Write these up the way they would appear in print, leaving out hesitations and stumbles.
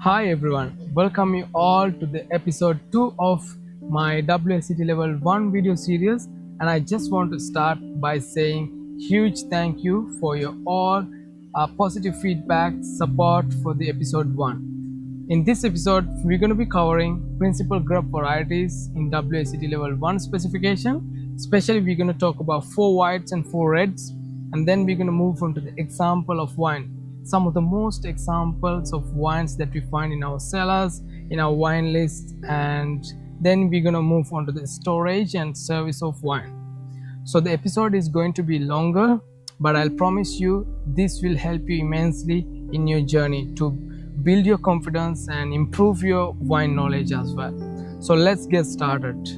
Hi everyone, welcome you all to the episode 2 of my WSET Level 1 video series, and I just want to start by saying huge thank you for your all positive feedback support for the episode 1. In this episode, we're going to be covering principal grape varieties in WSET Level 1 specification. Especially, we're going to talk about 4 whites and 4 reds, and then we're going to move on to the example of wine. Some of the most examples of wines that we find in our cellars, in our wine list, and then we're going to move on to the storage and service of wine. So the episode is going to be longer, but I'll promise you this will help you immensely in your journey to build your confidence and improve your wine knowledge as well. So let's get started.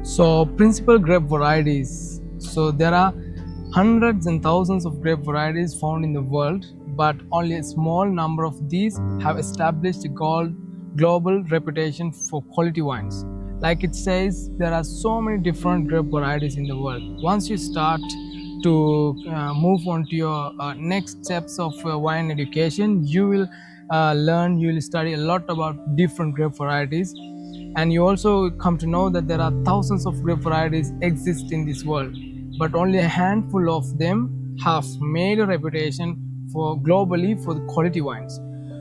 So principal grape varieties. So there are hundreds and thousands of grape varieties found in the world, but only a small number of these have established a global reputation for quality wines. Like it says, there are so many different grape varieties in the world. Once you start to move on to your next steps of wine education, you will you will study a lot about different grape varieties, and you also come to know that there are thousands of grape varieties exist in this world, but only a handful of them have made a reputation for globally for the quality wines.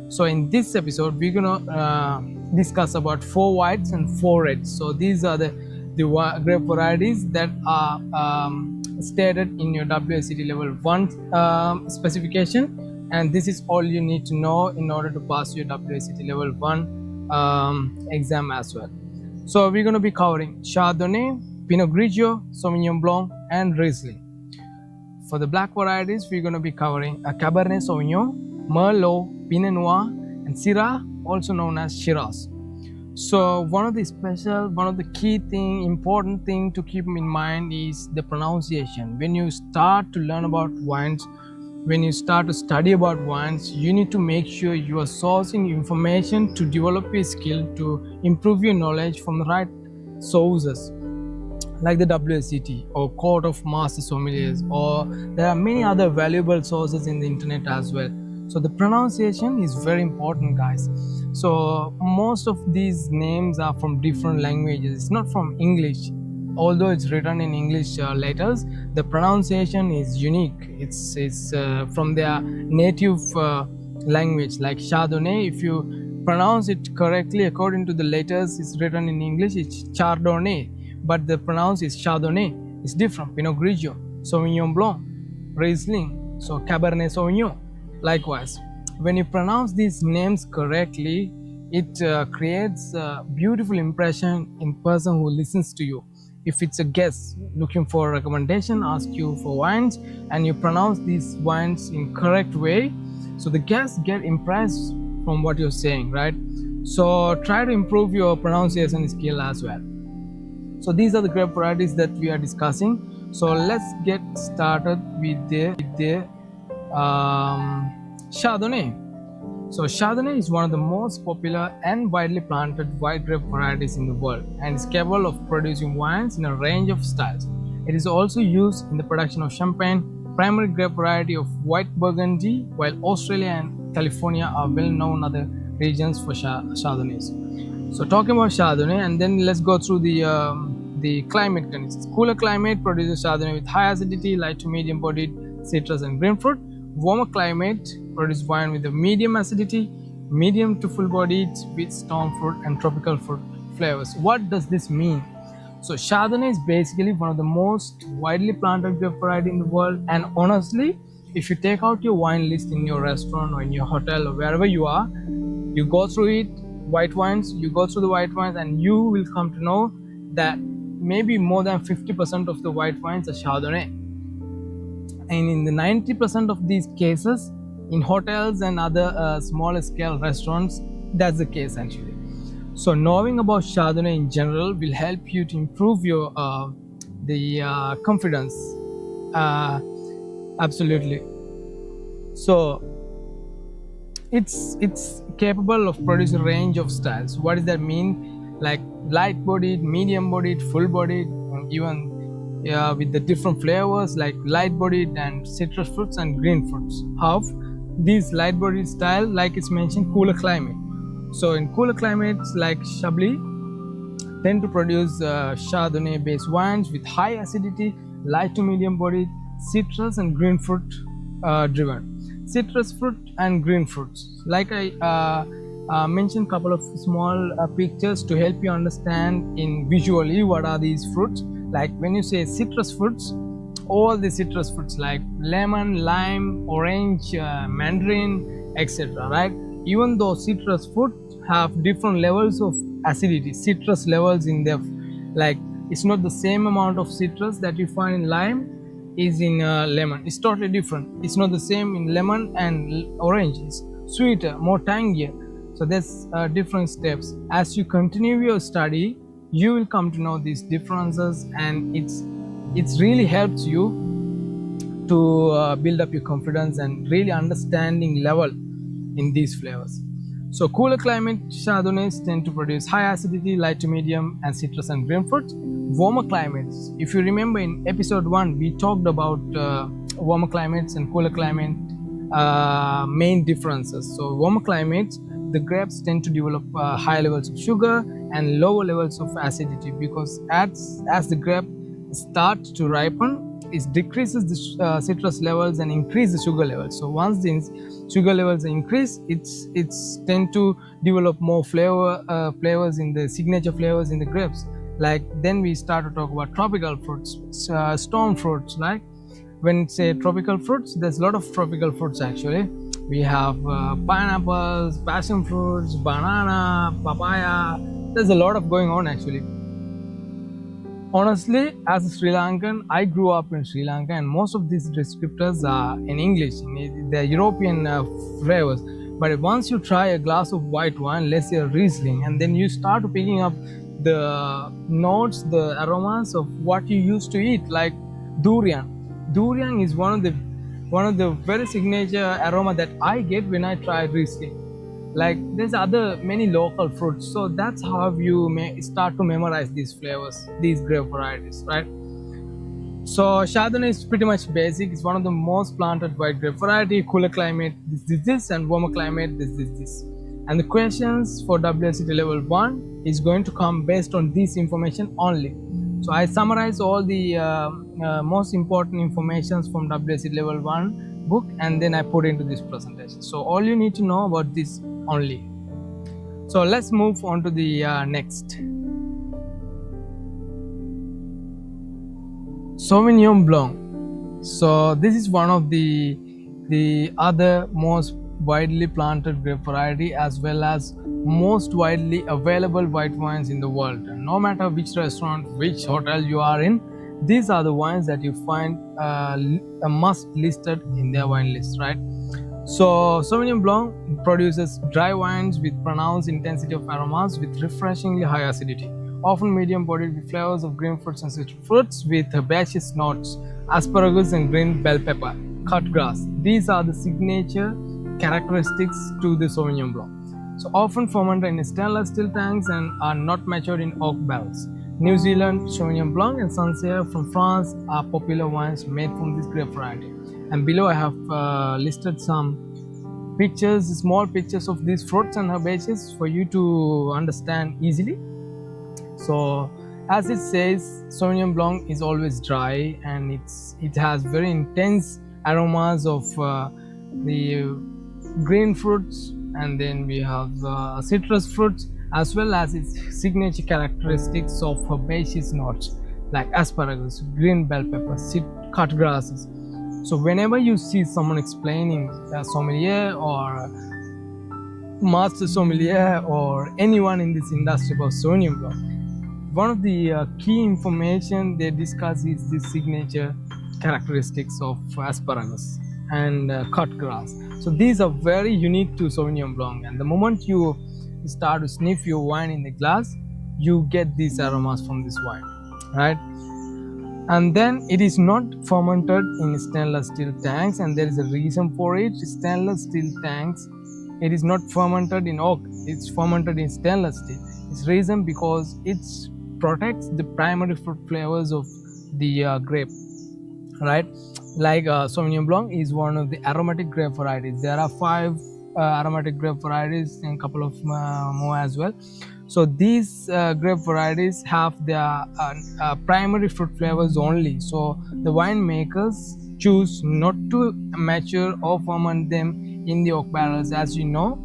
So in this episode, we're gonna discuss about 4 whites and 4 reds. So these are the grape varieties that are stated in your WSET level 1 specification, and this is all you need to know in order to pass your WSET level 1 exam as well. So we're going to be covering Chardonnay, Pinot Grigio, Sauvignon Blanc, and Riesling. For the black varieties, we're going to be covering a Cabernet Sauvignon, Merlot, Pinot Noir, and Syrah, also known as Shiraz. So one of the key important thing to keep in mind is the pronunciation. When you start to learn about wines, when you start to study about wines, you need to make sure you are sourcing information to develop your skill, to improve your knowledge from the right sources, like the WSET or Court of Master Sommeliers, or there are many other valuable sources in the internet as well. So the pronunciation is very important, guys. So most of these names are from different languages. It's not from English. Although it's written in English letters, the pronunciation is unique. It's from their native language. Like Chardonnay, if you pronounce it correctly according to the letters, it's written in English, it's Chardonnay, but the pronounce is Chardonnay. It's different. Pinot Grigio, Sauvignon Blanc, Riesling, so Cabernet Sauvignon. Likewise, when you pronounce these names correctly, it creates a beautiful impression in person who listens to you. If it's a guest looking for a recommendation, ask you for wines, and you pronounce these wines in correct way, so the guests get impressed from what you're saying, right? So try to improve your pronunciation skill as well. So these are the grape varieties that we are discussing. So let's get started with the Chardonnay. So Chardonnay is one of the most popular and widely planted white grape varieties in the world, and is capable of producing wines in a range of styles. It is also used in the production of champagne, primary grape variety of white Burgundy, while Australia and California are well-known other regions for Chardonnays. So talking about Chardonnay, and then let's go through the climate conditions. Cooler climate produces Chardonnay with high acidity, light to medium bodied citrus and green fruit. Warmer climate produce wine with a medium acidity, medium to full bodied with stone fruit and tropical fruit flavors. What does this mean? So Chardonnay is basically one of the most widely planted grape variety in the world, and honestly, if you take out your wine list in your restaurant or in your hotel or wherever you are, you go through it, you go through the white wines, and you will come to know that maybe more than 50% of the white wines are Chardonnay. And in the 90% of these cases, in hotels and other smaller scale restaurants, that's the case actually. So knowing about Chardonnay in general will help you to improve your confidence. Absolutely. So it's capable of producing a range of styles. What does that mean? Like light bodied, medium bodied, full bodied, even with the different flavors like light-bodied and citrus fruits and green fruits. However, these light-bodied style, like it's mentioned, cooler climate. So in cooler climates like Chablis tend to produce Chardonnay-based wines with high acidity, light to medium bodied, citrus and green fruit driven. Citrus fruit and green fruits. Like I mentioned, couple of small pictures to help you understand in visually what are these fruits. Like when you say citrus fruits, all the citrus fruits like lemon, lime, orange, mandarin, etc. Right? Even though citrus fruits have different levels of acidity, citrus levels in their, like it's not the same amount of citrus that you find in lime is in lemon. It's totally different. It's not the same in lemon and orange. It's sweeter, more tangier. So there's different steps. As you continue your study, you will come to know these differences, and it's really helps you to build up your confidence and really understanding level in these flavors. So cooler climate Chardonnays tend to produce high acidity, light to medium, and citrus and green fruit. Warmer climates, if you remember in episode 1, we talked about warmer climates and cooler climate main differences. So warmer climates, the grapes tend to develop high levels of sugar and lower levels of acidity, because as the grape starts to ripen, it decreases the citrus levels and increase the sugar levels. So once the sugar levels increase, it's tend to develop more flavors in the signature flavors in the grapes. Like then we start to talk about tropical fruits, storm fruits. Like when say tropical fruits, there's a lot of tropical fruits actually. We have pineapples, passion fruits, banana, papaya. There's a lot of going on actually. Honestly, as a Sri Lankan, I grew up in Sri Lanka, and most of these descriptors are in English. They're European flavors. But once you try a glass of white wine, let's say a Riesling, and then you start picking up the notes, the aromas of what you used to eat, like durian. Durian is one of the very signature aroma that I get when I try Riesling. Like there's other many local fruits, so that's how you may start to memorize these flavors, these grape varieties, right? So Chardonnay is pretty much basic. It's one of the most planted white grape variety. Cooler climate, this, and warmer climate, this. And the questions for WSET level 1 is going to come based on this information only. So I summarize all the most important informations from WSET level 1 book, and then I put into this presentation. So all you need to know about this only. So let's move on to the next. Sauvignon Blanc. So this is one of the other most widely planted grape variety, as well as most widely available white wines in the world. And no matter which restaurant, which hotel you are in, these are the wines that you find a must listed in their wine list, right? So Sauvignon Blanc produces dry wines with pronounced intensity of aromas with refreshingly high acidity, often medium bodied with flavors of green fruits and citrus fruits with herbaceous notes, asparagus and green bell pepper, cut grass. These are the signature characteristics to the Sauvignon Blanc. So often fermented in stainless steel tanks and are not matured in oak barrels. New Zealand Sauvignon Blanc and Sancerre from France are popular wines made from this grape variety. And below I have listed some pictures, small pictures of these fruits and herbaceous for you to understand easily. So as it says, Sauvignon Blanc is always dry, and it has very intense aromas of the green fruits, and then we have citrus fruits, as well as its signature characteristics of herbaceous notes like asparagus, green bell pepper, cut grasses. So whenever you see someone explaining a sommelier or master sommelier or anyone in this industry about Sauvignon Blanc, one of the key information they discuss is the signature characteristics of asparagus and cut grass. So these are very unique to Sauvignon Blanc, and the moment you start to sniff your wine in the glass, you get these aromas from this wine, right? And then it is not fermented in stainless steel tanks, and there is a reason for it. Stainless steel tanks, it is not fermented in oak, it's fermented in stainless steel. It's reason because it protects the primary fruit flavors of the grape, right? Like Sauvignon Blanc is one of the aromatic grape varieties. There are five aromatic grape varieties and a couple of more as well. So these grape varieties have their primary fruit flavors only. So the winemakers choose not to mature or ferment them in the oak barrels. As you know,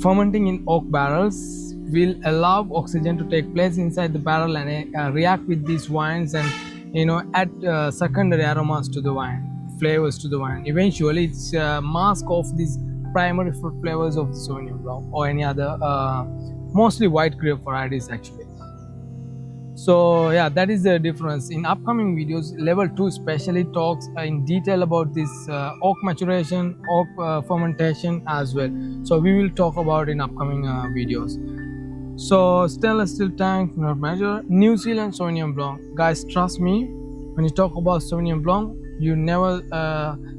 fermenting in oak barrels will allow oxygen to take place inside the barrel and react with these wines, and add secondary aromas to the wine, flavors to the wine. Eventually it's a mask of these primary fruit flavors of the Sauvignon Blanc or any other mostly white grape varieties actually. So yeah, that is the difference. In upcoming videos, level 2 especially talks in detail about this oak maturation, oak fermentation as well. So we will talk about in upcoming videos. So stainless steel tank, not measure. New Zealand Sauvignon Blanc, guys, trust me. When you talk about Sauvignon Blanc, you never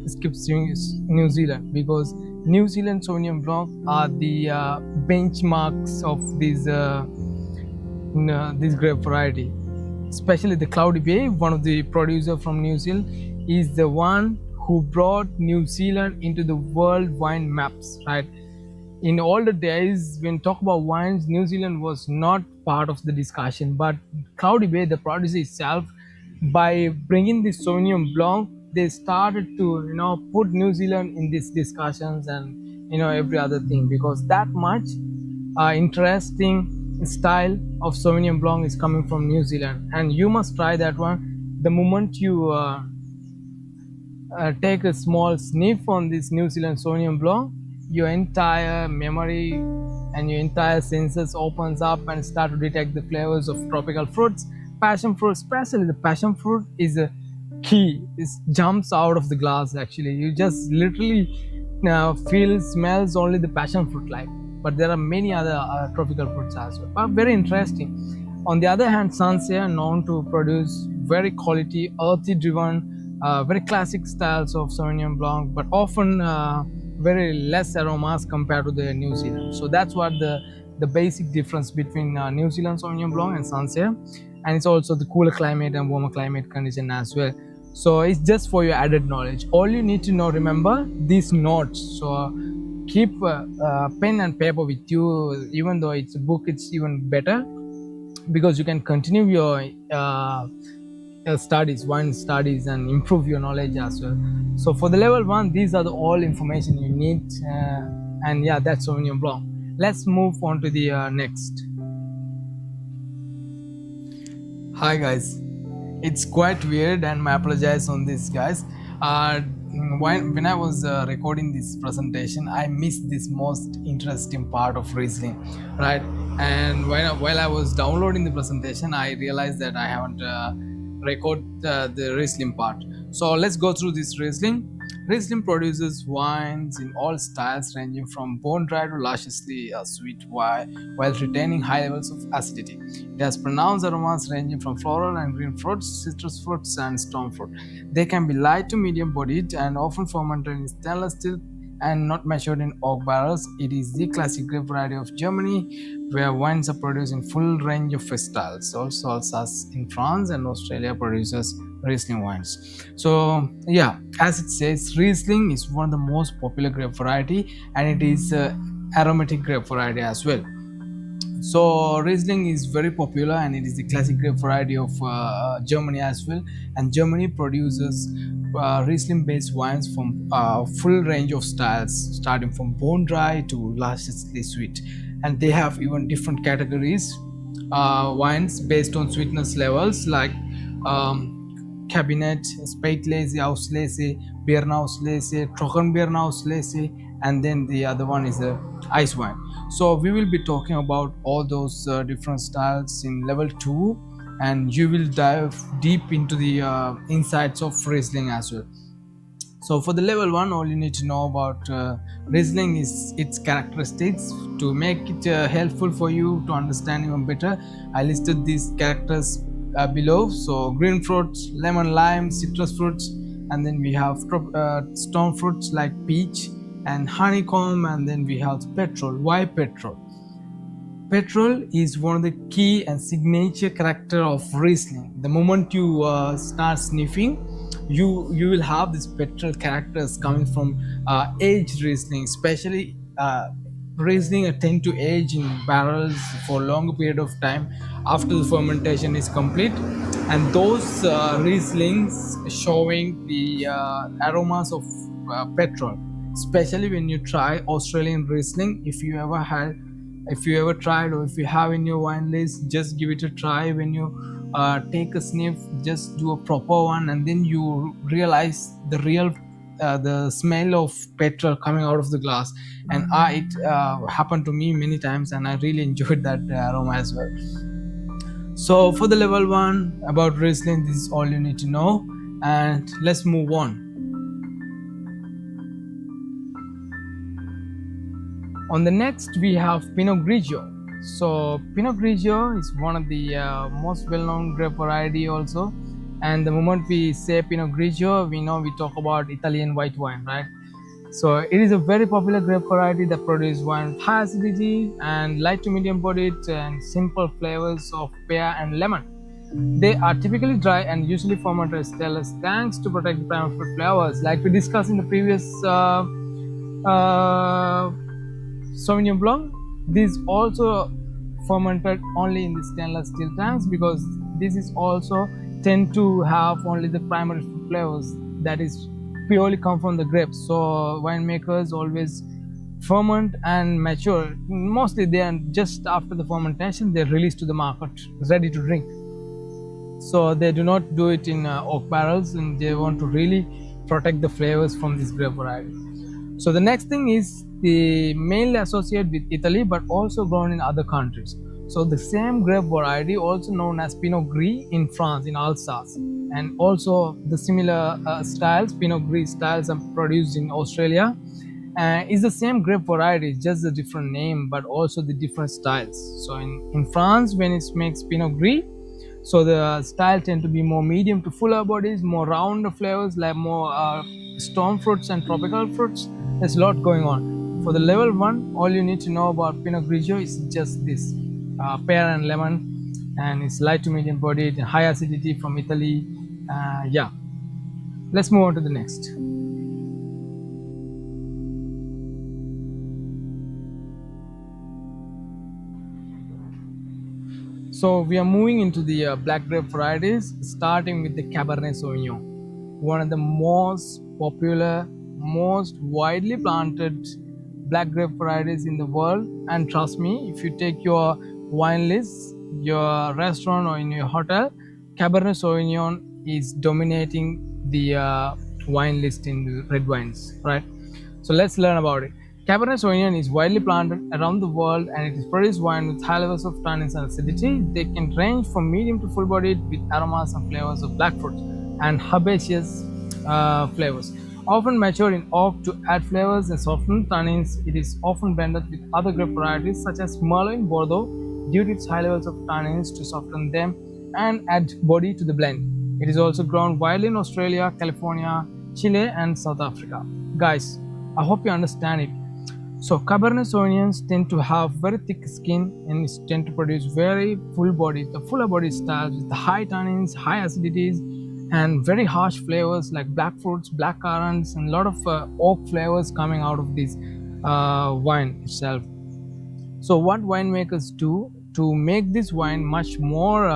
skip New Zealand, because New Zealand Sauvignon Blanc are the benchmarks of this grape variety. Especially the Cloudy Bay, one of the producer from New Zealand, is the one who brought New Zealand into the world wine maps, right? In older days, when talk about wines, New Zealand was not part of the discussion, but Cloudy Bay, the producer itself, by bringing this Sauvignon Blanc, they started to put New Zealand in these discussions and every other thing, because that much interesting style of Sauvignon Blanc is coming from New Zealand, and you must try that one. The moment you take a small sniff on this New Zealand Sauvignon Blanc, your entire memory and your entire senses opens up and start to detect the flavors of tropical fruits. Passion fruit, especially the passion fruit, is a key. It jumps out of the glass actually. You just literally feel, smells only the passion fruit like. But there are many other tropical fruits as well. But very interesting. On the other hand, Sancerre are known to produce very quality, earthy driven, very classic styles of Sauvignon Blanc, but often very less aromas compared to the New Zealand. So that's what the basic difference between New Zealand Sauvignon Blanc and Sancerre, and it's also the cooler climate and warmer climate condition as well. So it's just for your added knowledge. All you need to know, remember these notes. So keep pen and paper with you. Even though it's a book, it's even better, because you can continue your studies, wine studies, and improve your knowledge as well. So for the level 1, these are the all information you need, and yeah, that's Sauvignon Blanc. Let's move on to the next. Hi guys, it's quite weird, and I apologize on this, guys. When I was recording this presentation, I missed this most interesting part of Riesling, right? And while I was downloading the presentation, I realized that I haven't recorded the Riesling part. So let's go through this Riesling. Riesling produces wines in all styles, ranging from bone dry to lusciously sweet, while retaining high levels of acidity. It has pronounced aromas ranging from floral and green fruits, citrus fruits, and stone fruit. They can be light to medium bodied and often fermented in stainless steel and not matured in oak barrels. It is the classic grape variety of Germany, where wines are produced in full range of styles. Also, Alsace in France and Australia produces Riesling wines. So yeah, as it says, Riesling is one of the most popular grape variety, and it is aromatic grape variety as well. So Riesling is very popular, and it is the classic grape variety of Germany as well. And Germany produces Riesling based wines from full range of styles, starting from bone dry to lusciously sweet. And they have even different categories wines based on sweetness levels, like Cabinet, Spätlese, Auslese, Beerenauslese, Trockenbeerenauslese, and then the other one is the ice wine. So we will be talking about all those different styles in level 2, and you will dive deep into the insights of Riesling as well. So for the level 1, all you need to know about Riesling is its characteristics. To make it helpful for you to understand even better, I listed these characters below. So green fruits, lemon, lime, citrus fruits, and then we have stone fruits like peach and honeycomb, and then we have petrol. Why petrol? Petrol is one of the key and signature character of Riesling. The moment you start sniffing, you will have these petrol characters coming from aged Riesling, especially Riesling tend to age in barrels for a longer period of time after the fermentation is complete, and those Rieslings showing the aromas of petrol, especially when you try Australian Riesling. If you ever tried, or if you have in your wine list, just give it a try. When you take a sniff, just do a proper one, and then you realize the smell of petrol coming out of the glass. And it happened to me many times, and I really enjoyed that aroma as well. So for the level one about Riesling, this is all you need to know, and let's move on. On the next, we have Pinot Grigio. So Pinot Grigio is one of the most well-known grape variety also. And the moment we say Pinot Grigio, we know we talk about Italian white wine, right? So it is a very popular grape variety that produces wine with high acidity and light to medium bodied and simple flavors of pear and lemon. They are typically dry and usually fermented as stainless tanks to protect the primary fruit flavors. Like we discussed in the previous uh, Sauvignon Blanc, these also fermented only in the stainless steel tanks, because this is also tend to have only the primary fruit flavors that is purely come from the grapes. So winemakers always ferment and mature. Mostly they are just after the fermentation they release to the market ready to drink. So they do not do it in oak barrels, and they want to really protect the flavors from this grape variety. So the next thing is the mainly associated with Italy, but also grown in other countries. So the same grape variety, also known as Pinot Gris in France, in Alsace, and also the similar styles, Pinot Gris styles, are produced in Australia. Is the same grape variety, just a different name, but also the different styles. So in France, when it makes Pinot Gris, so the style tend to be more medium to fuller bodies, more round flavors, like more storm fruits and tropical fruits. There's a lot going on. For the level one, all you need to know about Pinot Grigio is just this: pear and lemon, and it's light to medium bodied, high acidity from Italy. Yeah, let's move on to the next. So we are moving into the black grape varieties, starting with the Cabernet Sauvignon, one of the most popular, most widely planted black grape varieties in the world. And trust me, if you take your wine list, your restaurant, or in your hotel, Cabernet Sauvignon is dominating the wine list in the red wines, right? So let's learn about it. Cabernet Sauvignon is widely planted around the world, and it is produced wine with high levels of tannins and acidity. They can range from medium to full bodied with aromas and flavors of black fruit and herbaceous flavors. Often matured in oak to add flavors and soften tannins, it is often blended with other grape varieties such as Merlot in Bordeaux due to its high levels of tannins to soften them and add body to the blend. It is also grown widely in Australia, California, Chile, and South Africa. Guys, I hope you understand it. So Cabernet Sauvignons tend to have very thick skin and tend to produce very full bodied, the fuller body styles with high tannins, high acidities, and very harsh flavors like black fruits, black currants, and a lot of oak flavors coming out of this wine itself. So what winemakers do to make this wine much more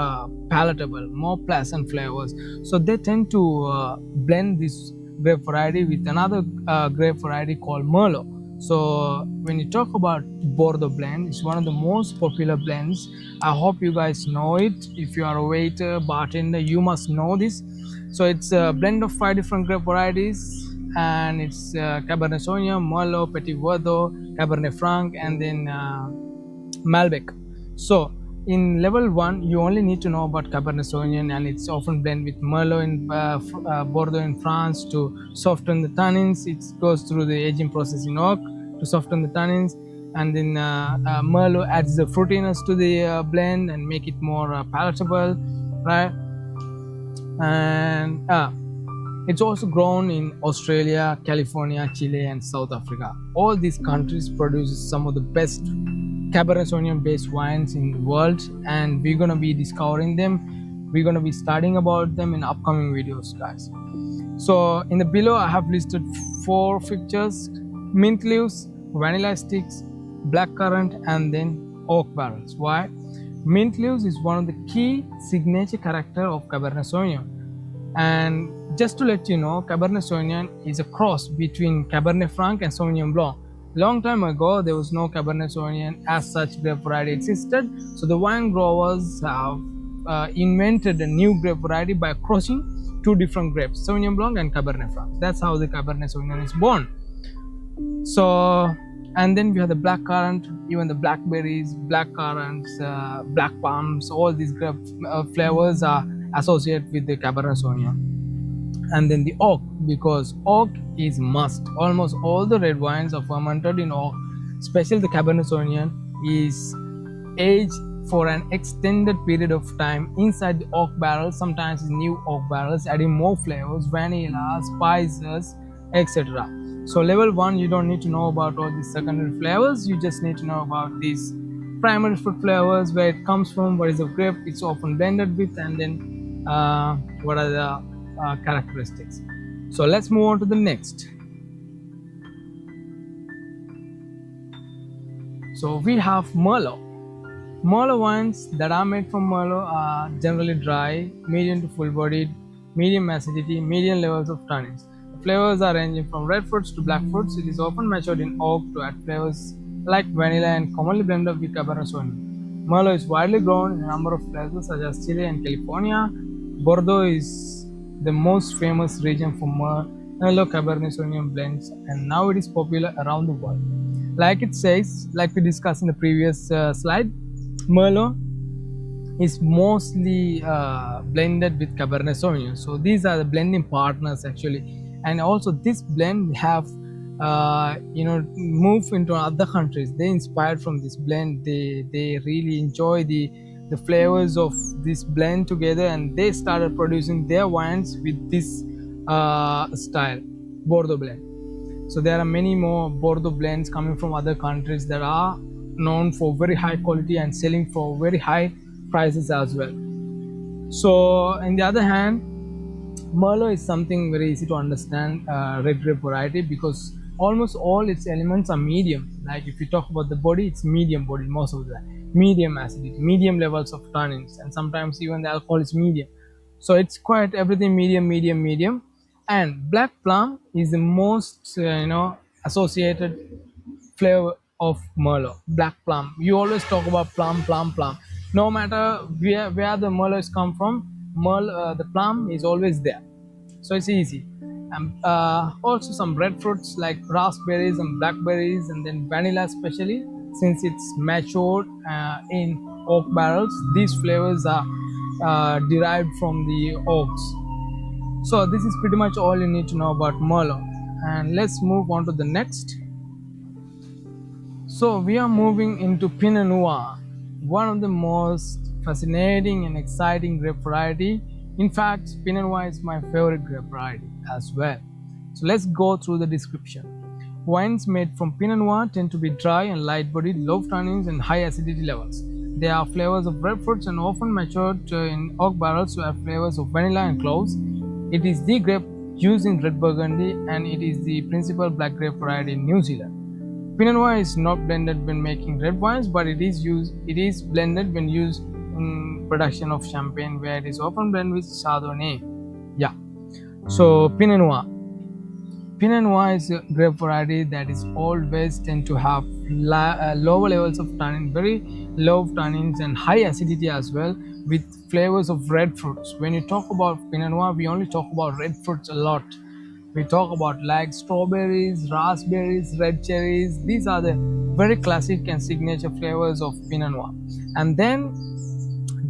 palatable, more pleasant flavors, so they tend to blend this grape variety with another grape variety called Merlot. So when you talk about Bordeaux blend, it's one of the most popular blends. I hope you guys know it. If you are a waiter, bartender, you must know this. So it's a blend of 5 different grape varieties, and it's Cabernet Sauvignon, Merlot, Petit Verdot, Cabernet Franc, and then Malbec. So in level one, you only need to know about Cabernet Sauvignon, and it's often blended with Merlot in Bordeaux in France to soften the tannins. It goes through the aging process in oak to soften the tannins, and then Merlot adds the fruitiness to the blend and make it more palatable, right? And it's also grown in Australia, California, Chile, and South Africa. All these countries produce some of the best Cabernet Sauvignon based wines in the world, and we're gonna be discovering them. We're gonna be studying about them in upcoming videos, guys. So in the below, I have listed 4 fixtures: mint leaves, vanilla sticks, blackcurrant, and then oak barrels. Why? Mint leaves is one of the key signature character of Cabernet Sauvignon. And just to let you know, Cabernet Sauvignon is a cross between Cabernet Franc and Sauvignon Blanc. Long time ago, there was no Cabernet Sauvignon as such grape variety existed. So the wine growers have invented a new grape variety by crossing 2 different grapes, Sauvignon Blanc and Cabernet Franc. That's how the Cabernet Sauvignon is born. So, and then we have the black currant, even the blackberries, black currants, black palms, all these grape flavors are associated with the Cabernet Sauvignon. And then the oak, because oak is must. Almost all the red wines are fermented in oak, especially the Cabernet Sauvignon is aged for an extended period of time inside the oak barrels, sometimes new oak barrels, adding more flavors, vanilla, spices, etc. So level 1, you don't need to know about all these secondary flavors, you just need to know about these primary fruit flavors, where it comes from, what is the grape it's often blended with, and then what are the characteristics. So let's move on to the next. So we have Merlot. Merlot wines that are made from Merlot are generally dry, medium to full bodied, medium acidity, medium levels of tannins. The flavors are ranging from red fruits to black fruits. It is often matured in oak to add flavors like vanilla and commonly blended with Cabernet Sauvignon. Merlot is widely grown in a number of places such as Chile and California. Bordeaux is the most famous region for Merlot Cabernet Sauvignon blends, and now it is popular around the world. Like it says, like we discussed in the previous slide, Merlot is mostly blended with Cabernet Sauvignon. So these are the blending partners actually, and also this blend have moved into other countries. They inspired from this blend. They really enjoy the flavors of this blend together, and they started producing their wines with this style, Bordeaux blend. So there are many more Bordeaux blends coming from other countries that are known for very high quality and selling for very high prices as well. So on the other hand, Merlot is something very easy to understand, red grape variety, because almost all its elements are medium. Like if you talk about the body, it's medium body most of the time, medium acidity, medium levels of tannins, and sometimes even the alcohol is medium. So it's quite everything medium, medium, medium. And black plum is the most associated flavor of Merlot. Black plum. You always talk about plum, plum, plum. No matter where the Merlots come from, the plum is always there. So it's easy. And also some red fruits like raspberries and blackberries, and then vanilla, especially since it's matured in oak barrels. These flavors are derived from the oaks. So this is pretty much all you need to know about Merlot. And let's move on to the next. So we are moving into Pinot Noir, one of the most fascinating and exciting grape variety. In fact, Pinot Noir is my favorite grape variety as well. So let's go through the description. Wines made from Pinot Noir tend to be dry and light-bodied, low tannins and high acidity levels. They are flavors of red fruits and often matured in oak barrels to have flavors of vanilla and cloves. It is the grape used in red Burgundy, and it is the principal black grape variety in New Zealand. Pinot Noir is not blended when making red wines, but it is blended when used in production of champagne, where it is often blended with Chardonnay. Yeah. So Pinot Noir. Pinot Noir is a grape variety that is always tend to have lower levels of tannin, very low tannins and high acidity as well, with flavors of red fruits. When you talk about Pinot Noir, we only talk about red fruits a lot. We talk about like strawberries, raspberries, red cherries. These are the very classic and signature flavors of Pinot Noir. And then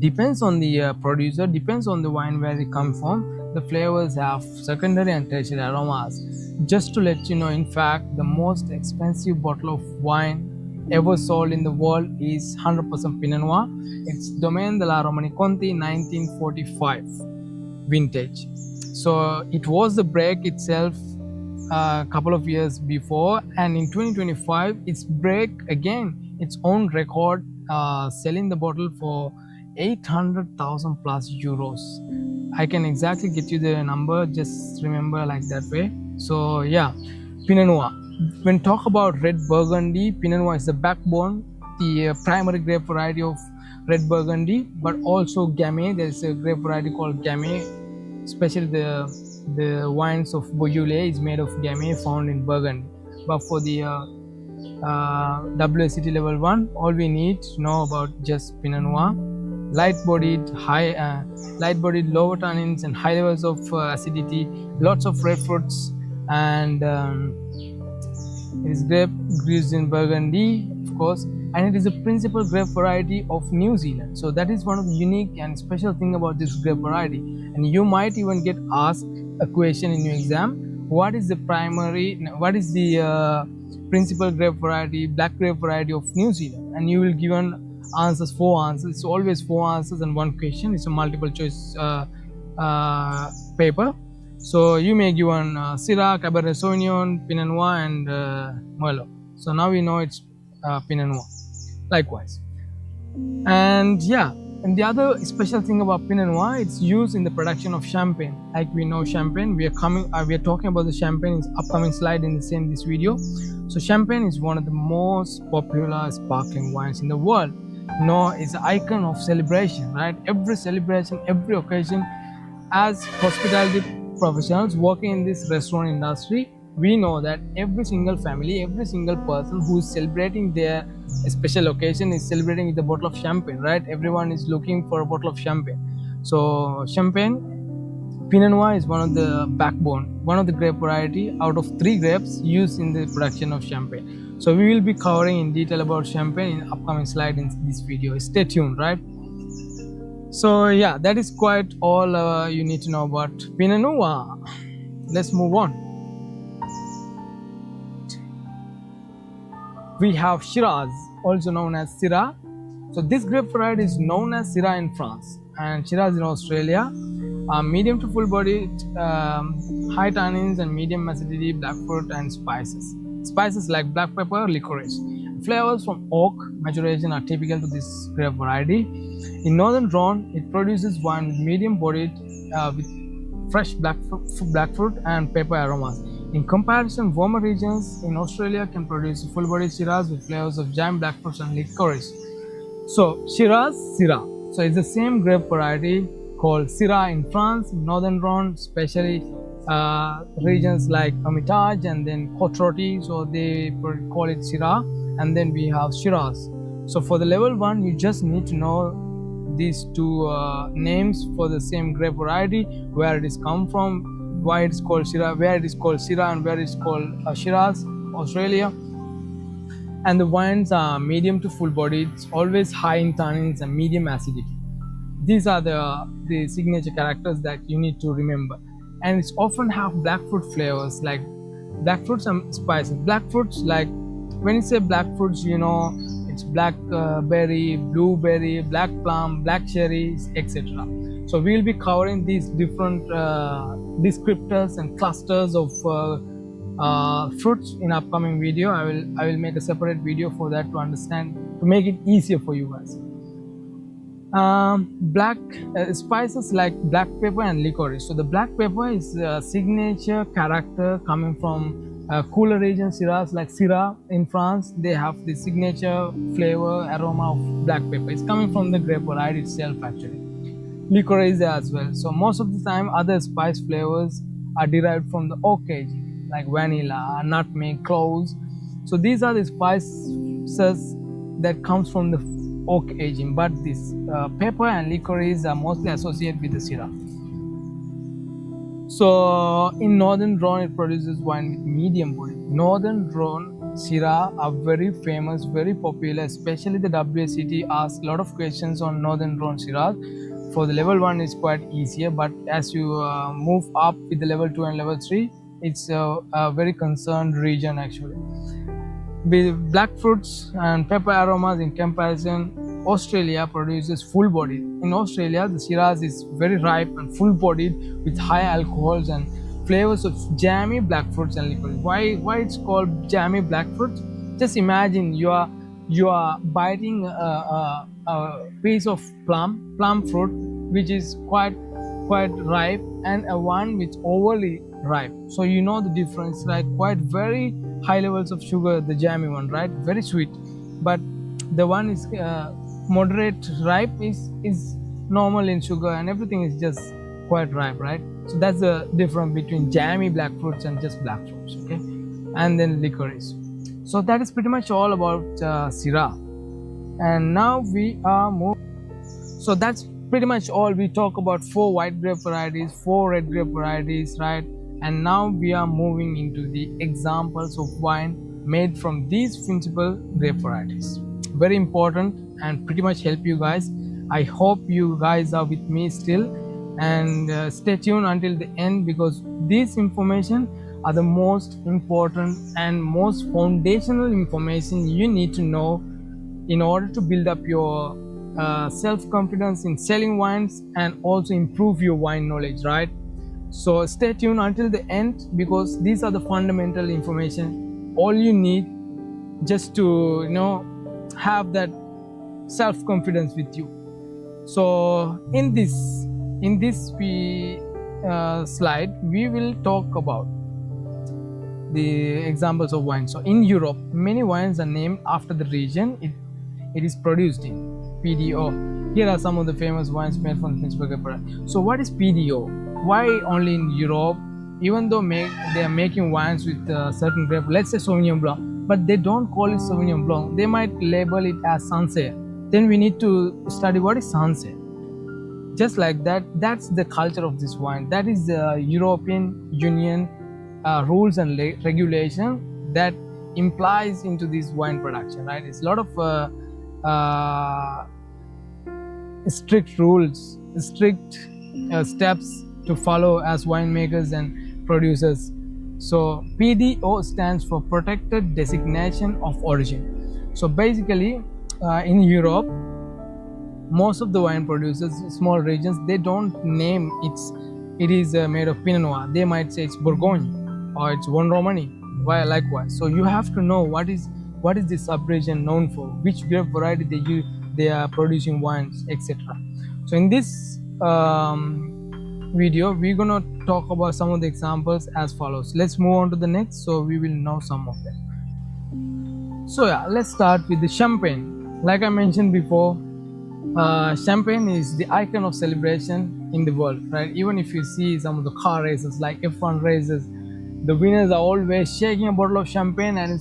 depends on the producer, depends on the wine where they come from. The flavors have secondary and tertiary aromas. Just to let you know, in fact, the most expensive bottle of wine ever sold in the world is 100% Pinot Noir. It's Domaine de la Romanée Conti 1945 vintage. So it was the break itself a couple of years before, and in 2025 it's break again its own record, selling the bottle for 800,000 plus euros. I can exactly get you the number, just remember like that way. So yeah, Pinot Noir. When talk about red Burgundy, Pinot Noir is the backbone, the primary grape variety of red Burgundy, but also Gamay. There is a grape variety called Gamay, especially the wines of Beaujolais is made of Gamay found in Burgundy. But for the WSET level 1, all we need to know about just Pinot Noir, light-bodied, lower tannins and high levels of acidity, lots of red fruits, and it is grape used in Burgundy, of course, and it is a principal grape variety of New Zealand. So that is one of the unique and special thing about this grape variety. And you might even get asked a question in your exam: what is the principal grape variety, black grape variety of New Zealand? And you will given answers, 4 answers. It's always 4 answers and 1 question. It's a multiple choice paper. So you may give on Syrah, Cabernet Sauvignon, Pinot Noir, and Merlot. So now we know it's Pinot Noir. Likewise, and yeah, and the other special thing about Pinot Noir, it's used in the production of champagne. Like we know champagne, we are talking about the champagne in upcoming slide in this video. So champagne is one of the most popular sparkling wines in the world. No, it's an icon of celebration, right? Every celebration, every occasion. As hospitality professionals working in this restaurant industry, we know that every single family, every single person who is celebrating their special occasion is celebrating with a bottle of champagne, right? Everyone is looking for a bottle of champagne. So champagne, Pinot Noir is one of the backbone, one of the grape variety out of 3 grapes used in the production of champagne. So we will be covering in detail about champagne in upcoming slide in this video. Stay tuned, right? So yeah, that is quite all you need to know about Pinot Noir. Let's move on. We have Shiraz, also known as Syrah. So this grape variety is known as Syrah in France and Shiraz in Australia. Medium to full bodied, high tannins and medium acidity, black fruit and spices. Spices like black pepper, licorice. Flavors from oak maturation are typical to this grape variety. In northern Rhone, it produces wine with medium bodied with fresh black fruit and pepper aromas. In comparison, warmer regions in Australia can produce full bodied Shiraz with flavors of jam, black fruits and licorice. So Shiraz, Syrah. So it's the same grape variety called Syrah in France, northern Rhone, especially regions like Hermitage and then Côte-Rôtie, so they call it Syrah. And then we have Shiraz. So for the level 1, you just need to know these 2 names for the same grape variety, where it is come from, why it's called Syrah, where it is called Syrah and where it's called Shiraz, Australia. And the wines are medium to full bodied, always high in tannins and medium acidity. These are the signature characters that you need to remember. And it's often have black fruit flavors like black fruits and spices. Black fruits, like when you say black fruits, you know it's blackberry, blueberry, black plum, black cherries, etc. So we'll be covering these different descriptors and clusters of fruits in upcoming video. I will make a separate video for that to understand, to make it easier for you guys. Black spices like black pepper and licorice. So the black pepper is a signature character coming from cooler region Shiraz like Syrah in France. They have the signature flavor aroma of black pepper. It's coming from the grape variety itself actually. Licorice as well. So most of the time other spice flavors are derived from the oak aging like vanilla, nutmeg, cloves. So these are the spices that comes from the oak aging, but this pepper and licorice are mostly associated with the Syrah. So in northern Rhone, it produces wine with medium body. Northern Rhone Syrah are very famous, very popular, especially the WSET asks a lot of questions on northern Rhone Syrah. For the level 1 is quite easier, but as you move up with the level 2 and level 3, it's a very concerned region actually. With black fruits and pepper aromas in comparison, Australia produces full bodied. In Australia, the Shiraz is very ripe and full bodied with high alcohols and flavors of jammy black fruits and licorice. Why it's called jammy black fruits? Just imagine you are you are biting a piece of plum fruit which is quite ripe, and a one which overly ripe. So you know the difference, like quite very high levels of sugar, the jammy one, right? Very sweet. But the one is moderate ripe is normal in sugar, and everything is just quite ripe, right? So that's the difference between jammy black fruits and just black fruits, okay? And then licorice. So that is pretty much all about Syrah. And now we are moving. So that's pretty much all. We talk about 4 white grape varieties, 4 red grape varieties, right? And now we are moving into the examples of wine made from these principal grape varieties. Very important and pretty much help you guys. I hope you guys are with me still, and stay tuned until the end, because this information are the most important and most foundational information you need to know in order to build up your self-confidence in selling wines and also improve your wine knowledge, right? So stay tuned until the end, because these are the fundamental information all you need just to have that self-confidence with you. So in this slide we will talk about the examples of wine. So in Europe, many wines are named after the region it is produced in. PDO. Here are some of the famous wines made from Pittsburgh grape. So what is PDO? Why only in Europe? Even though they are making wines with certain grape, let's say Sauvignon Blanc, but they don't call it Sauvignon Blanc. They might label it as Sancerre. Then we need to study what is Sancerre. Just like that, that's the culture of this wine. That is the European Union rules and regulation that implies into this wine production, right? It's a lot of strict rules, strict steps to follow as winemakers and producers. So PDO stands for Protected Designation of Origin. So basically, in Europe, most of the wine producers, small regions, they don't name it is made of Pinot Noir. They might say it's Bourgogne or it's One Romani. Why likewise? So you have to know what is this sub-region known for, which grape variety they are producing wines, etc. So in this video, we're gonna talk about some of the examples as follows. Let's move on to the next, so we will know some of them. So yeah, let's start with the champagne. Like I mentioned before, champagne is the icon of celebration in the world, right? Even if you see some of the car races like F1 races, the winners are always shaking a bottle of champagne and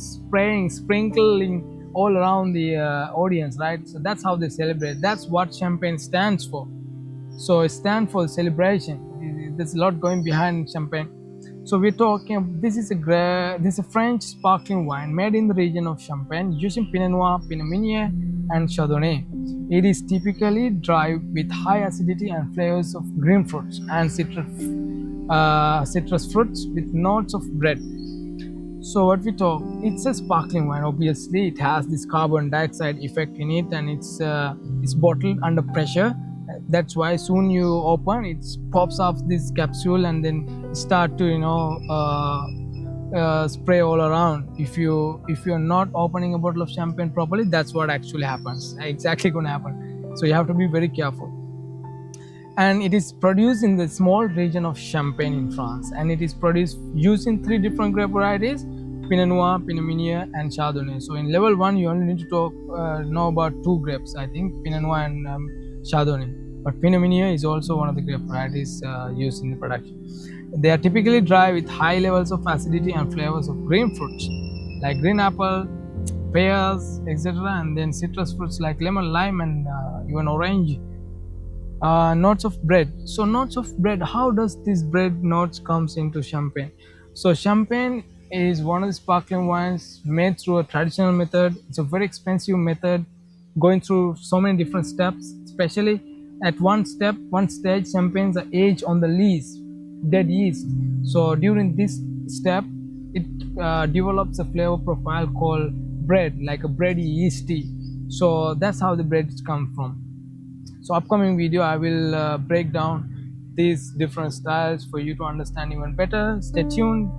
sprinkling all around the audience, right? So that's how they celebrate. That's what champagne stands for. So it stands for celebration. There's a lot going behind champagne. So we're talking. This is a French sparkling wine made in the region of Champagne using Pinot Noir, Pinot Meunier, and Chardonnay. It is typically dry with high acidity and flavors of green fruits and citrus fruits with notes of bread. So what we talk, it's a sparkling wine. Obviously, it has this carbon dioxide effect in it, and it's bottled under pressure. That's why soon you open, it pops off this capsule and then start to spray all around. If you're not opening a bottle of champagne properly, that's what actually happens. Exactly going to happen. So you have to be very careful. And it is produced in the small region of Champagne in France, and it is produced using 3 different grape varieties: Pinot Noir, Pinot Meunier, and Chardonnay. So in level 1, you only need to know about 2 grapes, I think, Pinot Noir and Chardonnay. But Pinot Meunier is also one of the grape varieties used in the production. They are typically dry with high levels of acidity and flavors of green fruits like green apple, pears, etc., and then citrus fruits like lemon, lime, and even orange. Notes of bread. So notes of bread, how does this bread notes comes into champagne? So champagne is one of the sparkling wines made through a traditional method. It's a very expensive method, going through so many different steps. Especially at one stage, champagnes are aged on the dead yeast. So during this step, it develops a flavor profile called bread, like a bready yeasty. So that's how the breads come from. So upcoming video, I will break down these different styles for you to understand even better. Stay tuned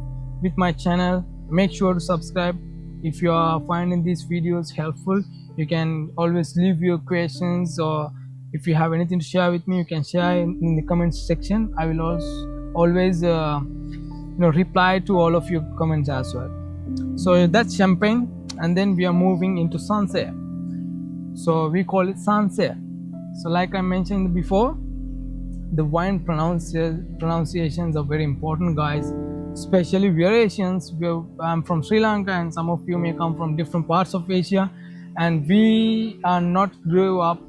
with my channel. Make sure to subscribe If you are finding these videos helpful, you can always leave your questions, or if you have anything to share with me, you can share in the comments section. I will also always reply to all of your comments as well. So that's champagne, and then we are moving into sancerre. So we call it sancerre. So like I mentioned before, the wine pronunciations are very important, guys, especially we are Asians. I'm from Sri Lanka, and some of you may come from different parts of Asia, and we are not grow up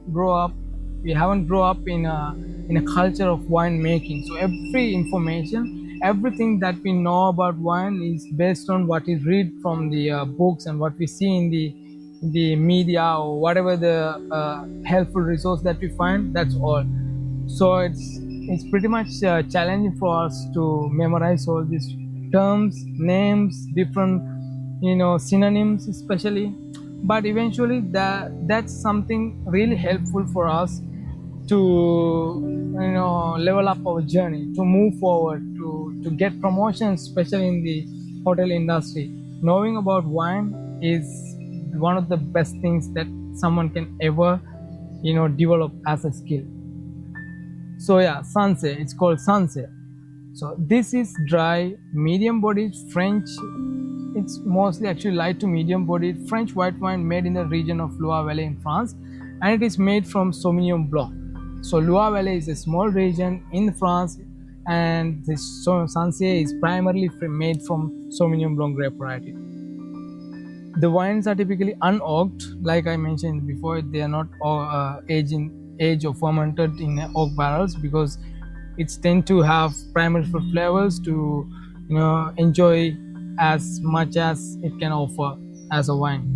we haven't grown up in a culture of wine making. So every information, everything that we know about wine is based on what we read from the books and what we see in the media, or whatever the helpful resource that we find. That's all. So it's pretty much challenging for us to memorize all these terms, names, different synonyms especially. But eventually that's something really helpful for us to level up our journey, to move forward, to get promotions, especially in the hotel industry. Knowing about wine is one of the best things that someone can ever develop as a skill. So yeah, sancerre, it's called sancerre. So this is dry, medium bodied French. It's mostly actually light to medium bodied French white wine made in the region of Loire Valley in France, and it is made from Sauvignon Blanc. So Loire Valley is a small region in France, and this sancerre is primarily made from Sauvignon Blanc grape variety. The wines are typically unoaked, like I mentioned before. They are not aged or fermented in oak barrels, because it's tend to have primary fruit flavors to enjoy as much as it can offer as a wine.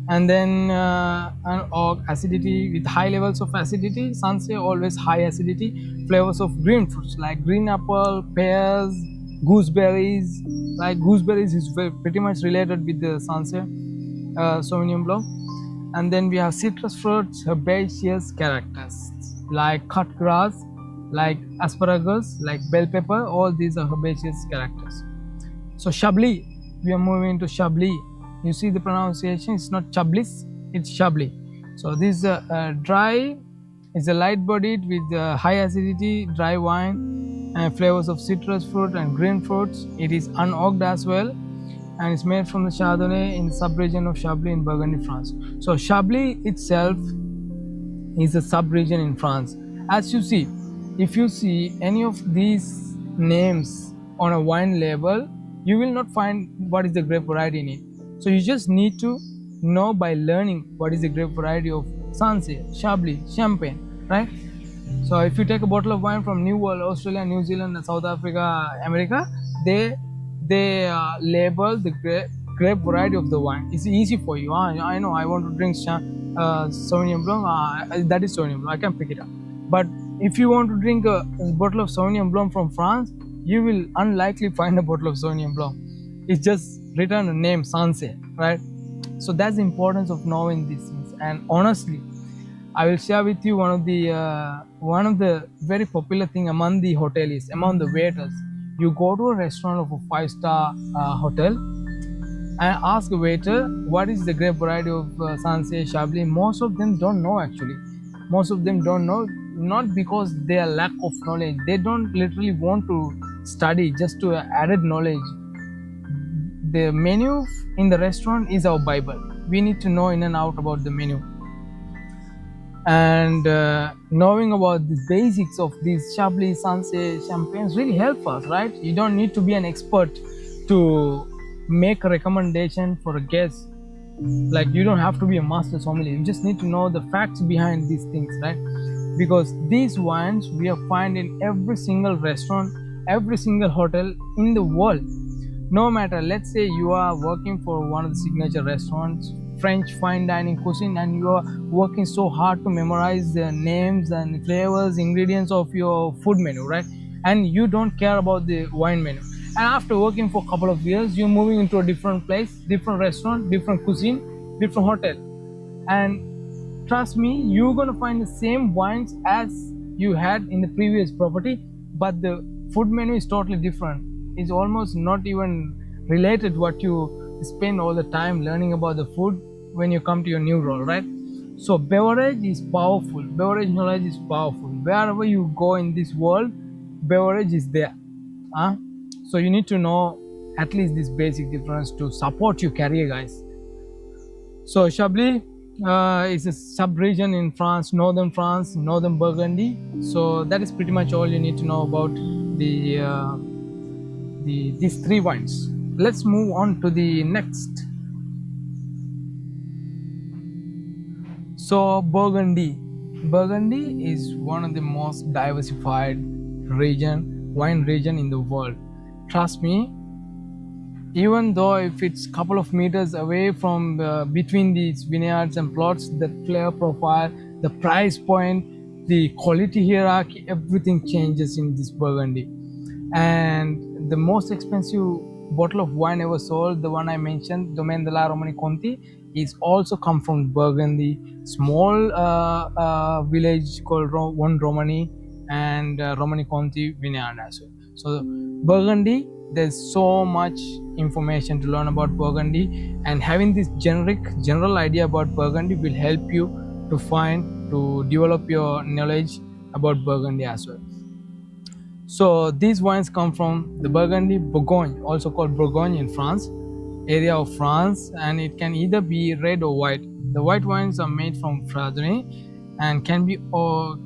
And then an oak acidity with high levels of acidity. Sancerre always high acidity. Flavors of green fruits like green apple, pears, gooseberries. Like gooseberries is pretty much related with the Sancerre Sauvignon Blanc. And then we have citrus fruits, herbaceous characters like cut grass, like asparagus, like bell pepper. All these are herbaceous characters. So Chablis, we are moving to Chablis. You see the pronunciation, it's not Chablis, it's Chablis. So this is a dry, it's a light bodied with high acidity dry wine and flavors of citrus fruit and green fruits. It is unoaked as well, and it's made from the Chardonnay in the sub-region of Chablis in Burgundy, France. So Chablis itself is a sub-region in France. As you see, if you see any of these names on a wine label, you will not find what is the grape variety in it. So you just need to know by learning what is the grape variety of Sancerre, Chablis, Champagne, right? So if you take a bottle of wine from New World, Australia, New Zealand, South Africa, America, they label the grape variety of the wine. It's easy for you. I know I want to drink Sauvignon Blanc. That is Sauvignon Blanc. I can pick it up. But if you want to drink a bottle of Sauvignon Blanc from France, you will unlikely find a bottle of Sauvignon Blanc. It's just written a name Sancerre, right? So that's the importance of knowing these things. And honestly, I will share with you one of the very popular thing among the hoteliers, among the waiters. You go to a restaurant of a 5-star hotel and ask a waiter what is the grape variety of Sancerre, Chablis. Most of them don't know actually. Most of them don't know, not because they are lack of knowledge. They don't literally want to study just to added knowledge. The menu in the restaurant is our Bible. We need to know in and out about the menu. And knowing about the basics of these Chablis, Sancerre, Champagnes really help us, right? You don't need to be an expert to make a recommendation for a guest. Like, you don't have to be a master sommelier. You just need to know the facts behind these things, right? Because these wines we are find in every single restaurant, every single hotel in the world. No matter, let's say you are working for one of the signature restaurants, French fine dining cuisine, and you are working so hard to memorize the names and flavors, ingredients of your food menu, right? And you don't care about the wine menu. And after working for a couple of years, you're moving into a different place, different restaurant, different cuisine, different hotel. And trust me, you're gonna find the same wines as you had in the previous property, but the food menu is totally different. It's almost not even related what you spend all the time learning about the food when you come to your new role, right? So beverage is powerful. Beverage knowledge is powerful. Wherever you go in this world, beverage is there. Huh? So you need to know at least this basic difference to support your career, guys. So Chablis is a sub-region in France, northern Burgundy. So that is pretty much all you need to know about these three wines. Let's move on to the next. So Burgundy is one of the most diversified wine region in the world. Trust me, even though if it's couple of meters away from between these vineyards and plots, the flavor profile, the price point, the quality hierarchy, everything changes in this Burgundy. And the most expensive bottle of wine ever sold, the one I mentioned, Domaine de la Romani Conti, is also come from Burgundy, small village called one Romani, and Romani Conti vineyard as well. So Burgundy, there's so much information to learn about Burgundy, and having this general idea about Burgundy will help you to develop your knowledge about Burgundy as well. So these wines come from the Burgundy, Bourgogne, also called Bourgogne in France, area of France, and it can either be red or white. The white wines are made from Chardonnay and can be oak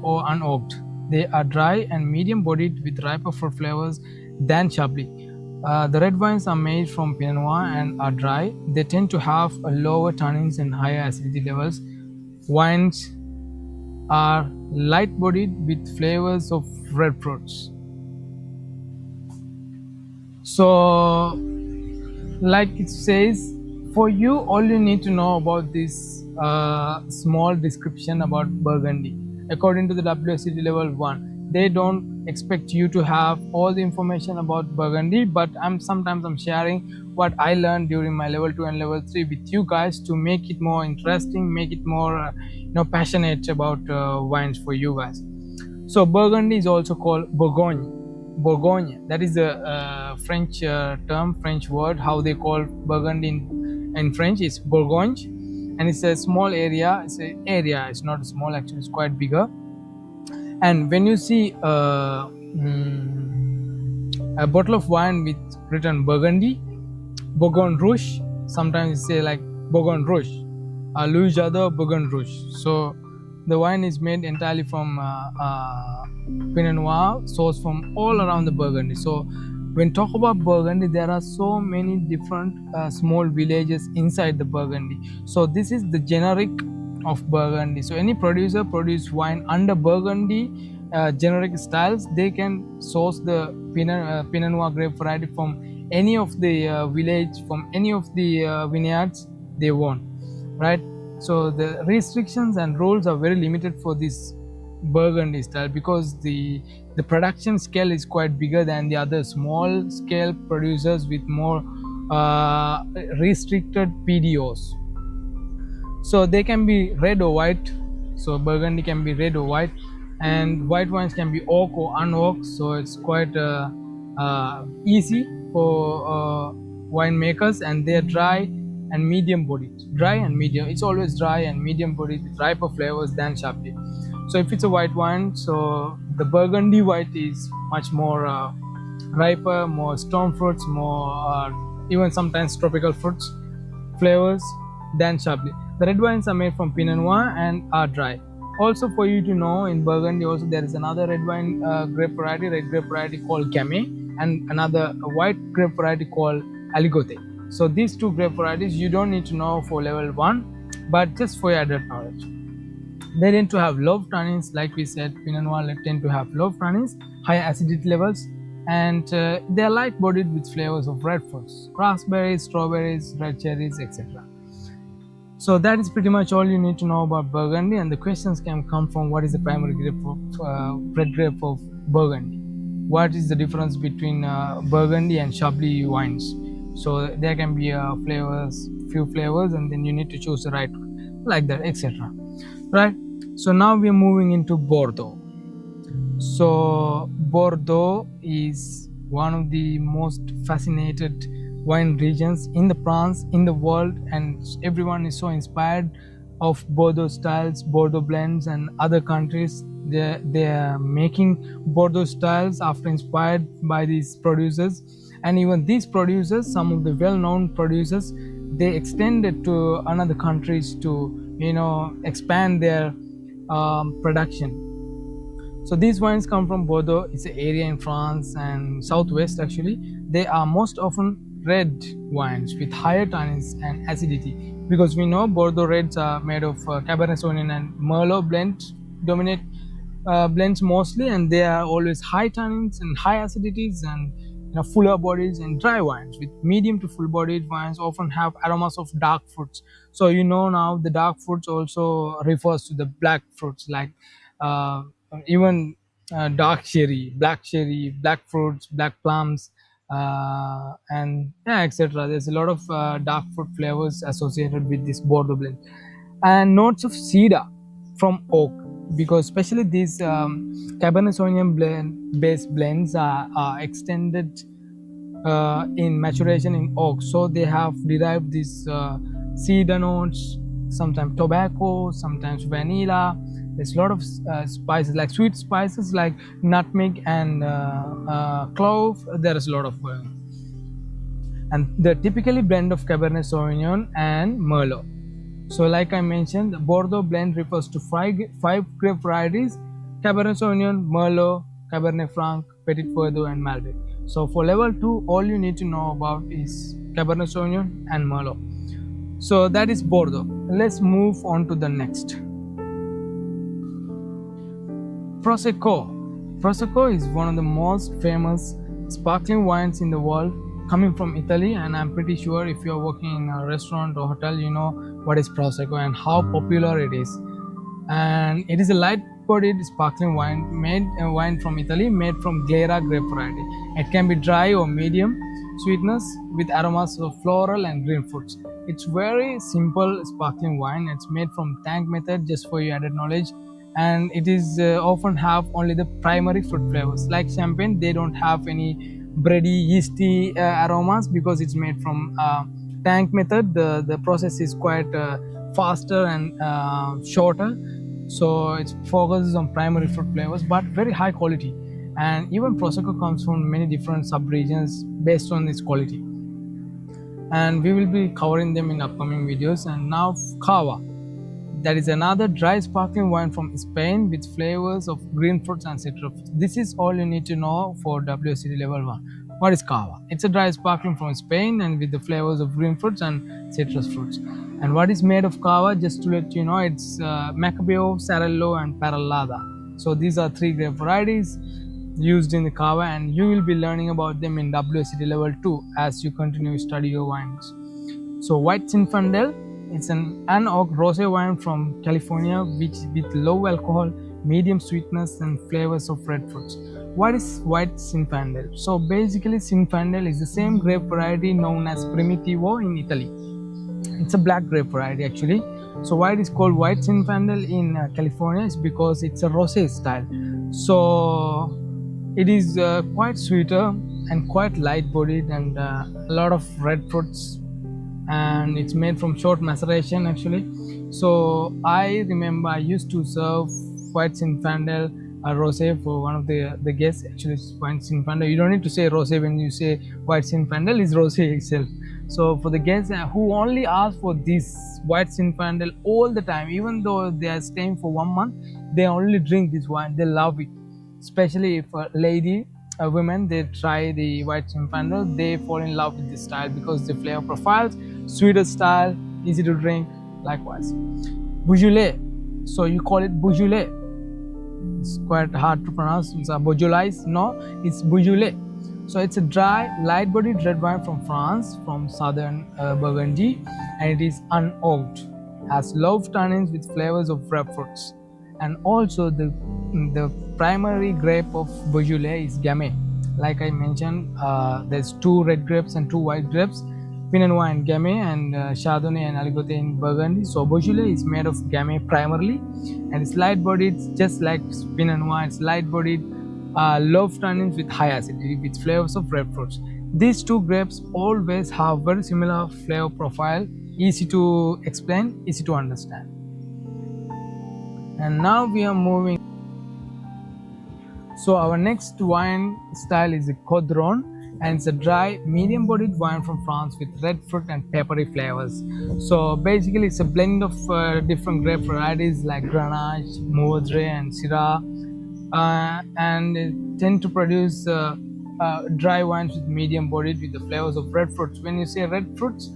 or unoaked. They are dry and medium-bodied with riper fruit flavors than Chablis. The red wines are made from Pinot Noir and are dry. They tend to have a lower tannins and higher acidity levels. Wines are light-bodied with flavors of red fruits. So, like it says, for you, all you need to know about this small description about Burgundy. According to the WSET Level 1, they don't expect you to have all the information about Burgundy, but sometimes I'm sharing what I learned during my Level 2 and Level 3 with you guys to make it more interesting, make it more passionate about wines for you guys. So Burgundy is also called Bourgogne. Bourgogne, that is a French term, French word. How they call Burgundy in French is Bourgogne, and it's a small area. It's not small actually. It's quite bigger. And when you see a bottle of wine with written Burgundy, Bourgogne Rouge, sometimes you say like Bourgogne Rouge, Louis Jadot Bourgogne Rouge. So the wine is made entirely from Pinot Noir, sourced from all around the Burgundy. So when talk about Burgundy, there are so many different small villages inside the Burgundy. So this is the generic of Burgundy. So any producer produce wine under Burgundy generic styles, they can source the Pinot Noir grape variety from any of the village, from any of the vineyards they want, right? So the restrictions and rules are very limited for this Burgundy style because the production scale is quite bigger than the other small scale producers with more restricted PDOs. So they can be red or white. So Burgundy can be red or white, and white wines can be oak or unoaked. So it's quite easy for winemakers, and they're dry and medium bodied. Dry and medium. It's always dry and medium bodied with riper flavors than Chablis. So if it's a white wine, so the Burgundy white is much more riper, more storm fruits, more even sometimes tropical fruits flavors than Chablis. The red wines are made from Pinot Noir and are dry. Also, for you to know, in Burgundy also there is another red wine red grape variety called Gamay, and another white grape variety called Aligoté. So these two grape varieties you don't need to know for level 1, but just for your adult knowledge. They tend to have low tannins, like we said, Pinot Noir tend to have low tannins, high acidity levels, and they are light-bodied with flavors of red fruits, raspberries, strawberries, red cherries, etc. So that is pretty much all you need to know about Burgundy, and the questions can come from what is the primary grape of red grape of Burgundy? What is the difference between Burgundy and Chablis wines? So there can be few flavors, and then you need to choose the right one, like that, etc. Right? So now we are moving into Bordeaux. So Bordeaux is one of the most fascinated wine regions in the France, in the world, and everyone is so inspired of Bordeaux styles, Bordeaux blends, and other countries. They are making Bordeaux styles after inspired by these producers, and even these producers, some of the well-known producers, they extended to another countries to expand their production. So these wines come from Bordeaux. It's an area in France and southwest actually. They are most often red wines with higher tannins and acidity, because we know Bordeaux reds are made of Cabernet Sauvignon and Merlot dominate blends mostly, and they are always high tannins and high acidities and fuller bodies. And dry wines with medium to full bodied wines often have aromas of dark fruits. So now the dark fruits also refers to the black fruits, like uh, even dark cherry, black fruits, black plums, and yeah, etc. There's a lot of dark fruit flavors associated with this Bordeaux blend, and notes of cedar from oak, because especially these Cabernet Sauvignon based blends are extended in maturation in oak, so they have derived these cedar notes, sometimes tobacco, sometimes vanilla. There's a lot of spices, like sweet spices like nutmeg and clove. There is a lot of and the typically blend of Cabernet Sauvignon and Merlot. So, like I mentioned, the Bordeaux blend refers to five grape varieties: Cabernet Sauvignon, Merlot, Cabernet Franc, Petit Verdot, and Malbec. So, for level 2, all you need to know about is Cabernet Sauvignon and Merlot. So, that is Bordeaux. Let's move on to the next. Prosecco. Prosecco is one of the most famous sparkling wines in the world, coming from Italy, and I'm pretty sure if you're working in a restaurant or hotel, you know what is Prosecco and how popular it is. And it is a light-bodied sparkling wine from Italy, made from Glera grape variety. It can be dry or medium sweetness with aromas of floral and green fruits. It's very simple sparkling wine. It's made from tank method, just for your added knowledge, and it is often have only the primary fruit flavors. Like champagne, they don't have any bready, yeasty aromas, because it's made from tank method. The process is quite faster and shorter, so it focuses on primary fruit flavors, but very high quality. And even Prosecco comes from many different sub-regions based on its quality, and we will be covering them in upcoming videos. And now Cava, that is another dry sparkling wine from Spain with flavors of green fruits and citrus. This is all you need to know for WSET Level 1. What is Cava? It's a dry sparkling from Spain and with the flavors of green fruits and citrus fruits. And what is made of Cava, just to let you know, it's Macabeo, Sarello, and Parellada. So these are three grape varieties used in the Cava, and you will be learning about them in WSET Level 2 as you continue to study your wines. So White Zinfandel, it's an unoaked rosé wine from California, which with low alcohol, medium sweetness, and flavors of red fruits. What is White Zinfandel? So basically, Zinfandel is the same grape variety known as Primitivo in Italy. It's a black grape variety actually. So why it is called White Zinfandel in California is because it's a rosé style. So it is quite sweeter and quite light-bodied, and a lot of red fruits, and it's made from short maceration actually. So I remember I used to serve White Zinfandel rosé for one of the guests. Actually, it's White Zinfandel. You don't need to say rosé when you say White Zinfandel is rosé itself. So for the guests who only ask for this White Zinfandel all the time, even though they are staying for 1 month, they only drink this wine. They love it. Especially if women, they try the White Zinfandel, they fall in love with this style because the flavor profiles, sweeter style, easy to drink. Likewise, Beaujolais. So you call it Beaujolais. It's quite hard to pronounce. It's a Beaujolais. No, it's Beaujolais. So it's a dry, light-bodied red wine from France, from southern Burgundy, and it is unoaked. Has low tannins with flavors of red fruits. And also the primary grape of Beaujolais is Gamay. Like I mentioned, there's 2 red grapes and 2 white grapes, Pinot Noir and Gamay, and Chardonnay and Aligoté in Burgundy. So Beaujolais is made of Gamay primarily, and it's light-bodied, just like Pinot Noir. It's light-bodied, low tannins with high acidity, with flavors of red fruits. These two grapes always have very similar flavor profile, easy to explain, easy to understand. And now we are moving. So our next wine style is a Codron, and it's a dry, medium-bodied wine from France with red fruit and peppery flavors. So basically, it's a blend of different grape varieties like Grenache, Mourvedre, and Syrah, and it tend to produce dry wines with medium-bodied with the flavors of red fruits. When you say red fruits,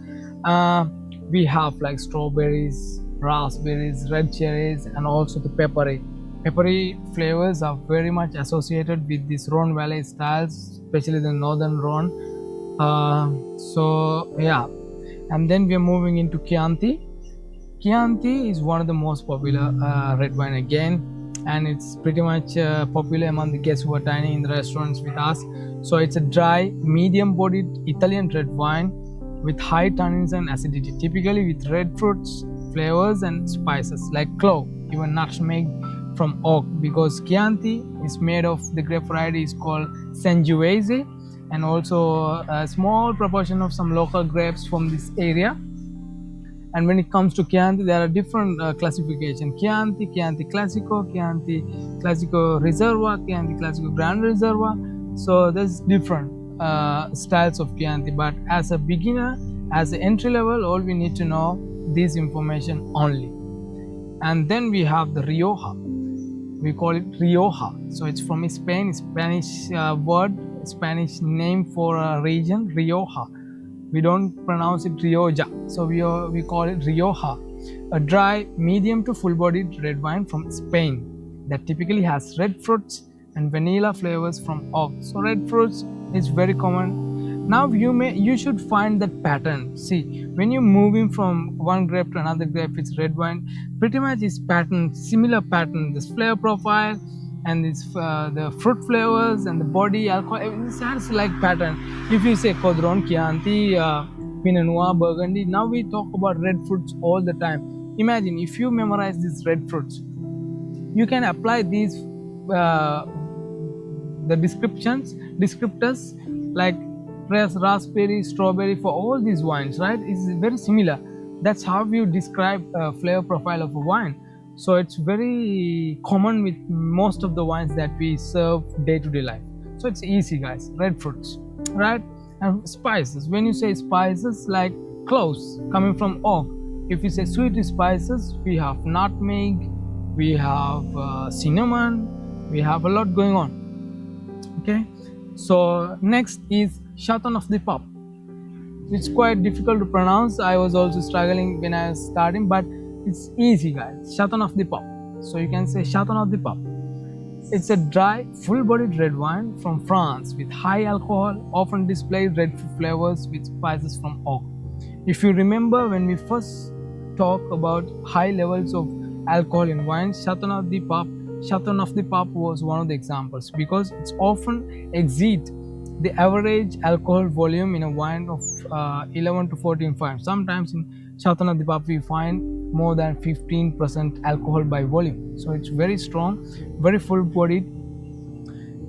uh, we have like strawberries, raspberries, red cherries, and also the peppery. Peppery flavors are very much associated with this Rhone Valley styles, especially the northern Rhone. So yeah, and then we are moving into Chianti. Chianti is one of the most popular red wine again, and it's pretty much popular among the guests who are dining in the restaurants with us. So it's a dry, medium-bodied Italian red wine with high tannins and acidity, typically with red fruits, flavors, and spices like clove, even nutmeg from oak. Because Chianti is made of the grape variety is called Sangiovese, and also a small proportion of some local grapes from this area. And when it comes to Chianti, there are different classification: Chianti, Chianti Classico, Chianti Classico Reserva, Chianti Classico Grand Reserva. So there's different styles of Chianti. But as a beginner, as an entry level, all we need to know this information only. And then we have the Rioja. We call it Rioja. So it's from Spain, Spanish word, Spanish name for a region, Rioja. We don't pronounce it Rioja, so we call it Rioja, a dry, medium to full-bodied red wine from Spain that typically has red fruits and vanilla flavors from oak. So red fruits is very common. Now you should find that pattern. See, when you're moving from one grape to another grape, it's red wine. Pretty much is pattern, similar pattern. This flavor profile and this the fruit flavors and the body alcohol. It has like pattern. If you say Codron, Chianti, Pinot Noir, Burgundy, now we talk about red fruits all the time. Imagine if you memorize these red fruits, you can apply these the descriptors like raspberry, strawberry for all these wines, right? It's very similar. That's how you describe a flavor profile of a wine. So it's very common with most of the wines that we serve day-to-day life. So it's easy, guys. Red fruits, right? And spices. When you say spices, like cloves coming from oak. If you say sweet spices, we have nutmeg, we have cinnamon, we have a lot going on. Okay. So next is Chateau of the Pape. It's quite difficult to pronounce. I was also struggling when I was starting, but it's easy, guys. Chateau of the Pape. So you can say Chateau of the Pape. It's a dry, full-bodied red wine from France with high alcohol, often displays red fruit flavors with spices from oak. If you remember when we first talked about high levels of alcohol in wines, Chateau of the Pape was one of the examples because it's often exceeds the average alcohol volume in a wine of 11 to 14.5. Sometimes in Chateau of the Pape we find more than 15% alcohol by volume. So it's very strong, very full-bodied.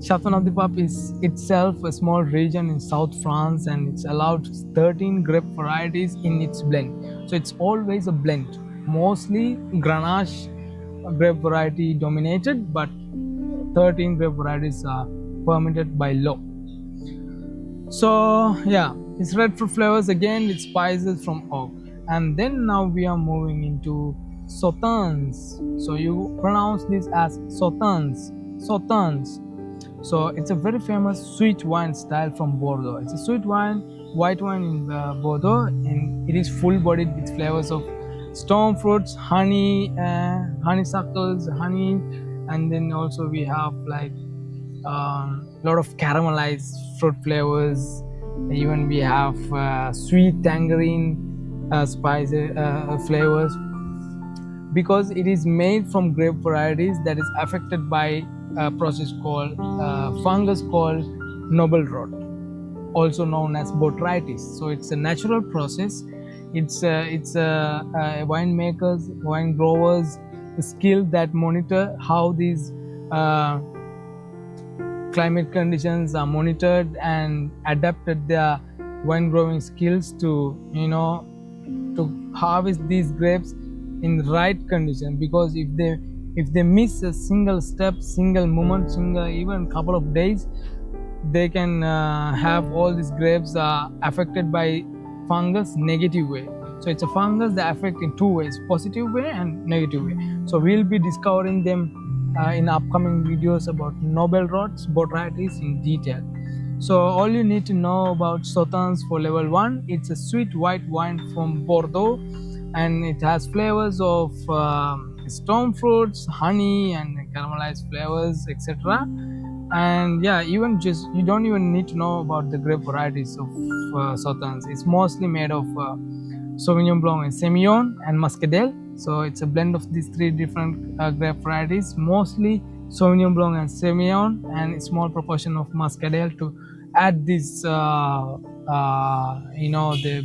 Chateau of the Pape is itself a small region in South France, and it's allowed 13 grape varieties in its blend. So it's always a blend, mostly Grenache grape variety dominated, but 13 grape varieties are permitted by law. So yeah, it's red fruit flavors again with spices from oak. And then now we are moving into Sauternes. So you pronounce this as Sauternes. So it's a very famous sweet wine style from Bordeaux. It's a sweet wine, white wine in Bordeaux, and it is full-bodied with flavors of stone fruits, honeysuckles, honey, and then also we have like lot of caramelized fruit flavors. Even we have sweet tangerine spices flavors, because it is made from grape varieties that is affected by a process called fungus called noble rot, also known as botrytis. So it's a natural process. It's winemakers, wine growers skill that monitor how these climate conditions are monitored and adapted their wine growing skills to to harvest these grapes in the right condition. Because if they miss a single step, single moment, single even couple of days, they can have all these grapes affected by fungus negative way. So it's a fungus that affect in two ways, positive way and negative way. So we'll be discovering them in upcoming videos about Nobel rods varieties in detail. So all you need to know about Sautins for level 1, it's a sweet white wine from Bordeaux, and it has flavors of stone fruits, honey, and caramelized flavors, etc. And yeah, even just you don't even need to know about the grape varieties of Sautins. It's mostly made of Sauvignon Blanc and Semillon and Muscadel. So it's a blend of these three different grape varieties, mostly Sauvignon Blanc and Semillon, and a small proportion of Muscadel to add this, the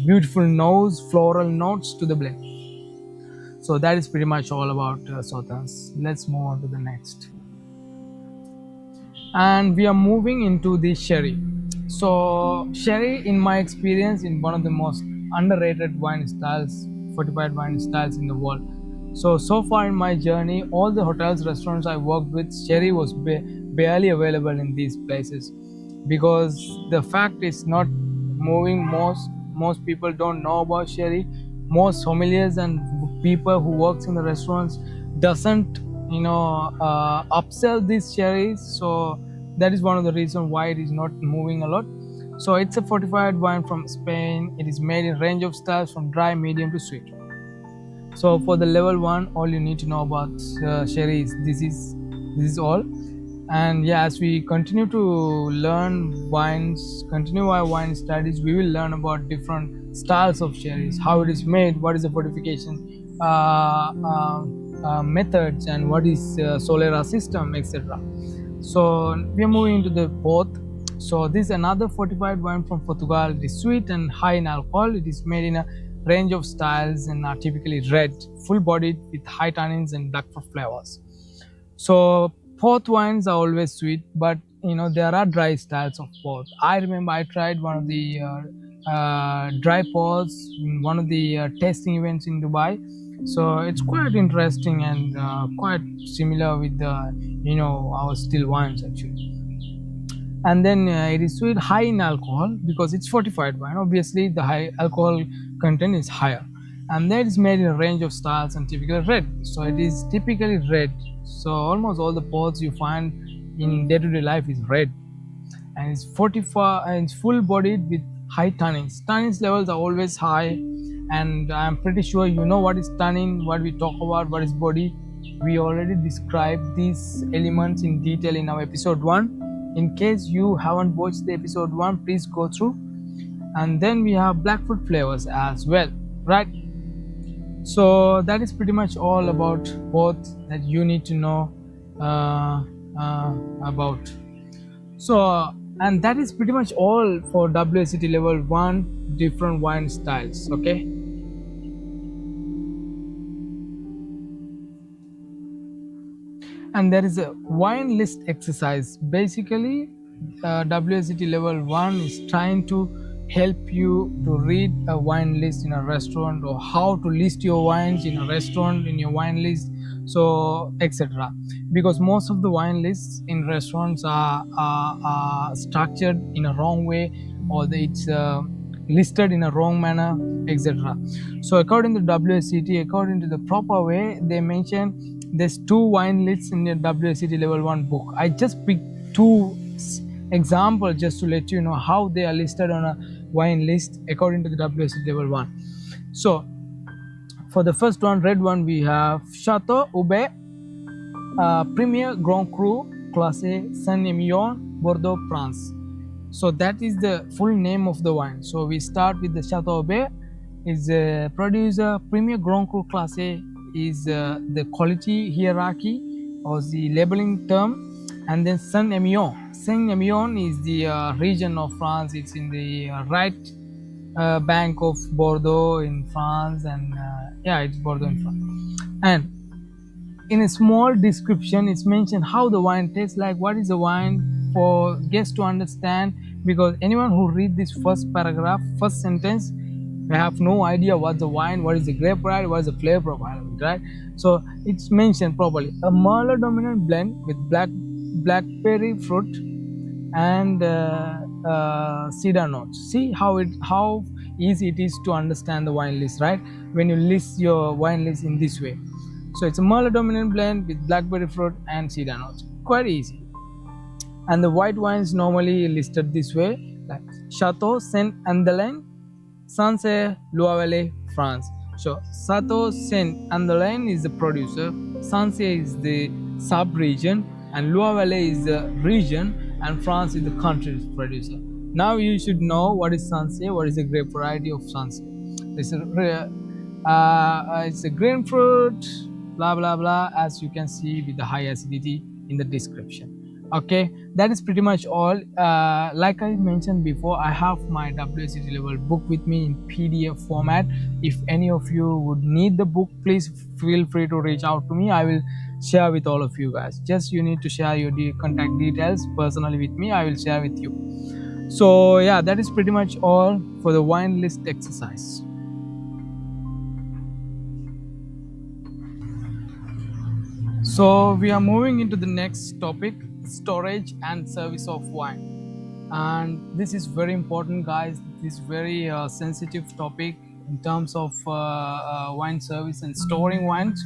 beautiful nose, floral notes to the blend. So that is pretty much all about Sautins. Let's move on to the next. And we are moving into the sherry. So sherry, in my experience, in one of the most underrated wine styles, fortified wine styles in the world. So far in my journey, all the hotels, restaurants I worked with, sherry was barely available in these places, because the fact is not moving. Most people don't know about sherry. Most sommeliers and people who works in the restaurants doesn't upsell these sherries. So that is one of the reasons why it is not moving a lot. So it's a fortified wine from Spain. It is made in range of styles from dry, medium to sweet. So for the level 1, all you need to know about sherry is this is all. And yeah, as we continue to learn wines, continue our wine studies, we will learn about different styles of sherries, how it is made, what is the fortification methods, and what is Solera system, etc. So we are moving into the fourth. So this is another fortified wine from Portugal. It is sweet and high in alcohol. It is made in a range of styles and are typically red, full-bodied with high tannins and black fruit flavors. So port wines are always sweet, but there are dry styles of port. I remember I tried one of the dry ports in one of the tasting events in Dubai. So it's quite interesting and quite similar with the our still wines actually. And then it is sweet, high in alcohol, because it's fortified wine. Obviously, the high alcohol content is higher, and that is made in a range of styles and typically red. So it is typically red. So almost all the ports you find in day-to-day life is red, and it's fortified and it's full-bodied with high tannins. Tannins levels are always high, and I'm pretty sure you know what is tannin, what we talk about, what is body. We already described these elements in detail in our episode 1. In case you haven't watched the episode 1, please go through. And then we have black fruit flavors as well, right? So that is pretty much all about both that you need to know about. So and that is pretty much all for WSET level 1 different wine styles. Okay, and there is a wine list exercise. Basically, WSET level 1 is trying to help you to read a wine list in a restaurant, or how to list your wines in a restaurant in your wine list, so etc. Because most of the wine lists in restaurants are structured in a wrong way, or it's listed in a wrong manner, etc. So according to WSET, according to the proper way, they mention there's 2 wine lists in the WSET level 1 book. I just picked 2 examples just to let you know how they are listed on a wine list according to the WSET level 1. So for the first one, red one, we have Chateau Ube Premier Grand Cru Classé Saint-Emilion, Bordeaux, France. So that is the full name of the wine. So we start with the Chateau Ube. Is a producer. Premier Grand Cru Classé is the quality hierarchy or the labeling term. And then Saint-Emilion. Saint-Emilion is the region of France. It's in the right bank of Bordeaux in France, and yeah, it's Bordeaux in France. And in a small description, it's mentioned how the wine tastes like, what is the wine for guests to understand, because anyone who read this first paragraph, first sentence, may have no idea what's the wine, what is the grape variety, what is the flavor profile of it, right? So it's mentioned properly: a Merlot dominant blend with blackberry fruit and cedar notes. See how easy it is to understand the wine list, right? When you list your wine list in this way. So it's a Merlot dominant blend with blackberry fruit and cedar notes. Quite easy. And the white wines normally listed this way, like Chateau Saint Andelaine, Sancerre, Loire, France. So Chateau Saint Andelaine is the producer, Sancerre is the sub-region, and Loire is the region, and France is the country producer. Now you should know what is Sancerre, what is the grape variety of Sancerre. It's a green fruit, blah blah blah, as you can see with the high acidity in the description. Okay, that is pretty much all. Like I mentioned before, I have my WSET level book with me in PDF format. If any of you would need the book, please feel free to reach out to me. I will share with all of you guys. Just you need to share your contact details personally with me. I will share with you. So yeah, that is pretty much all for the wine list exercise. So we are moving into the next topic: storage and service of wine. And this is very important, guys. This is very sensitive topic in terms of wine service and storing wines.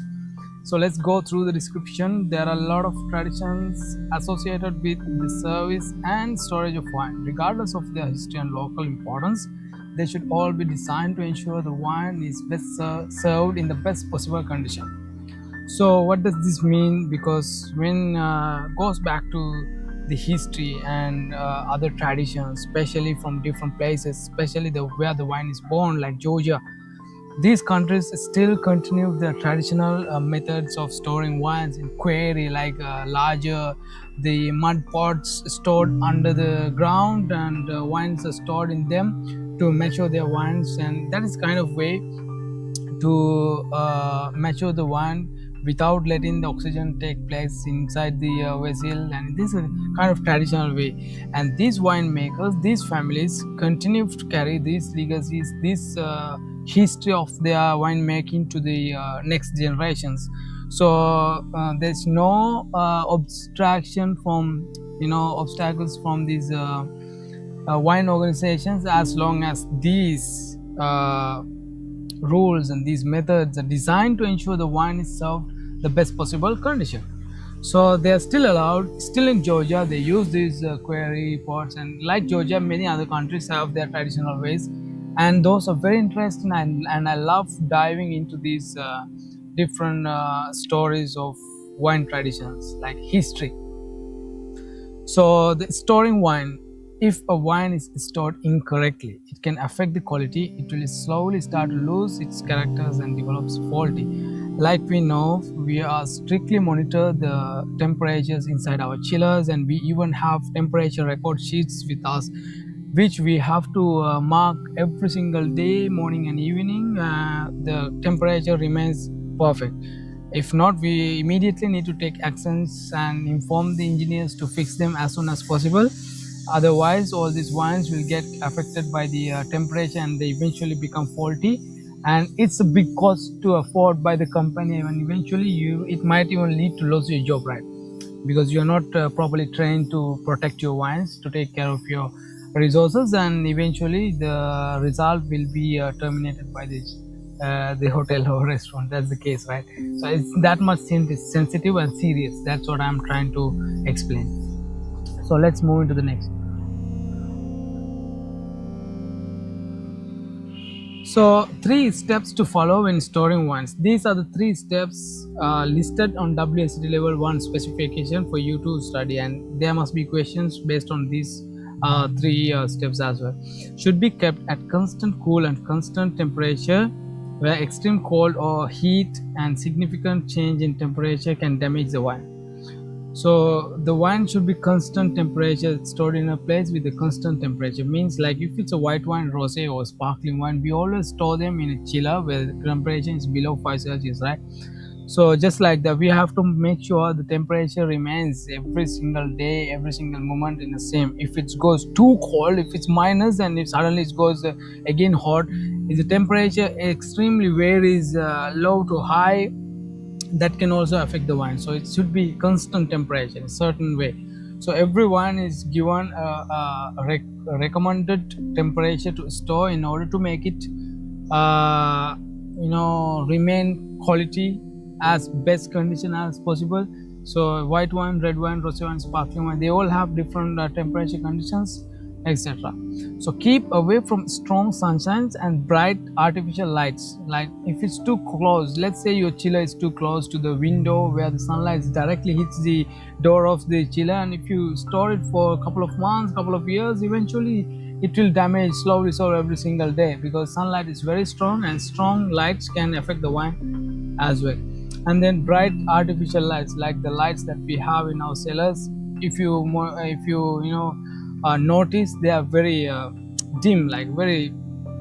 So let's go through the description. There are a lot of traditions associated with the service and storage of wine. Regardless of their history and local importance, they should all be designed to ensure the wine is best served in the best possible condition. So what does this mean? Because when goes back to the history and other traditions, especially from different places, especially where the wine is born, like Georgia, these countries still continue their traditional methods of storing wines in quarry, like larger the mud pots stored under the ground, and wines are stored in them to mature their wines, and that is kind of way to mature the wine without letting the oxygen take place inside the vessel, and this is a kind of traditional way. And these winemakers, these families continue to carry these legacies, this history of their winemaking to the next generations. So there's no obstruction from, obstacles from these wine organizations, as long as these rules and these methods are designed to ensure the wine is served the best possible condition. So they are still allowed. Still in Georgia, they use these quarry pots, and like Georgia, many other countries have their traditional ways, and those are very interesting. And I love diving into these different stories of wine traditions, like history. So the storing wine, if a wine is stored incorrectly, it can affect the quality. It will slowly start to lose its characters and develops faulty. Like we know, we are strictly monitor the temperatures inside our chillers, and we even have temperature record sheets with us, which we have to mark every single day, morning and evening. The temperature remains perfect. If not, we immediately need to take actions and inform the engineers to fix them as soon as possible. Otherwise, all these wines will get affected by the temperature, and they eventually become faulty. And it's a big cost to afford by the company, and eventually it might even lead to lose your job, right? Because you're not properly trained to protect your wines, to take care of your resources, and eventually the result will be terminated by the hotel or restaurant. That's the case, right? So it's that much sensitive and serious. That's what I'm trying to explain. So let's move into the next. So three steps to follow when storing wines. These are the three steps listed on WSET level 1 specification for you to study, and there must be questions based on these three steps as well. Should be kept at constant cool and constant temperature, where extreme cold or heat and significant change in temperature can damage the wine. So the wine should be constant temperature, stored in a place with a constant temperature. Means, like if it's a white wine, rosé, or sparkling wine, we always store them in a chiller where the temperature is below 5 Celsius, right? So just like that, we have to make sure the temperature remains every single day, every single moment in the same. If it goes too cold, if it's minus and if suddenly it goes again hot, if the temperature extremely varies low to high, that can also affect the wine. So it should be constant temperature in a certain way. So every wine is given a recommended temperature to store in order to make it uh, remain quality as best condition as possible. So white wine, red wine, rosé wine, sparkling wine, they all have different temperature conditions, etc. So keep away from strong sunshines and bright artificial lights. Like if it's too close, let's say your chiller is too close to the window where the sunlight directly hits the door of the chiller, and if you store it for a couple of months, couple of years, eventually it will damage slowly so every single day, because sunlight is very strong and strong lights can affect the wine as well. And then bright artificial lights, like the lights that we have in our cellars, if you notice, they are very dim, like very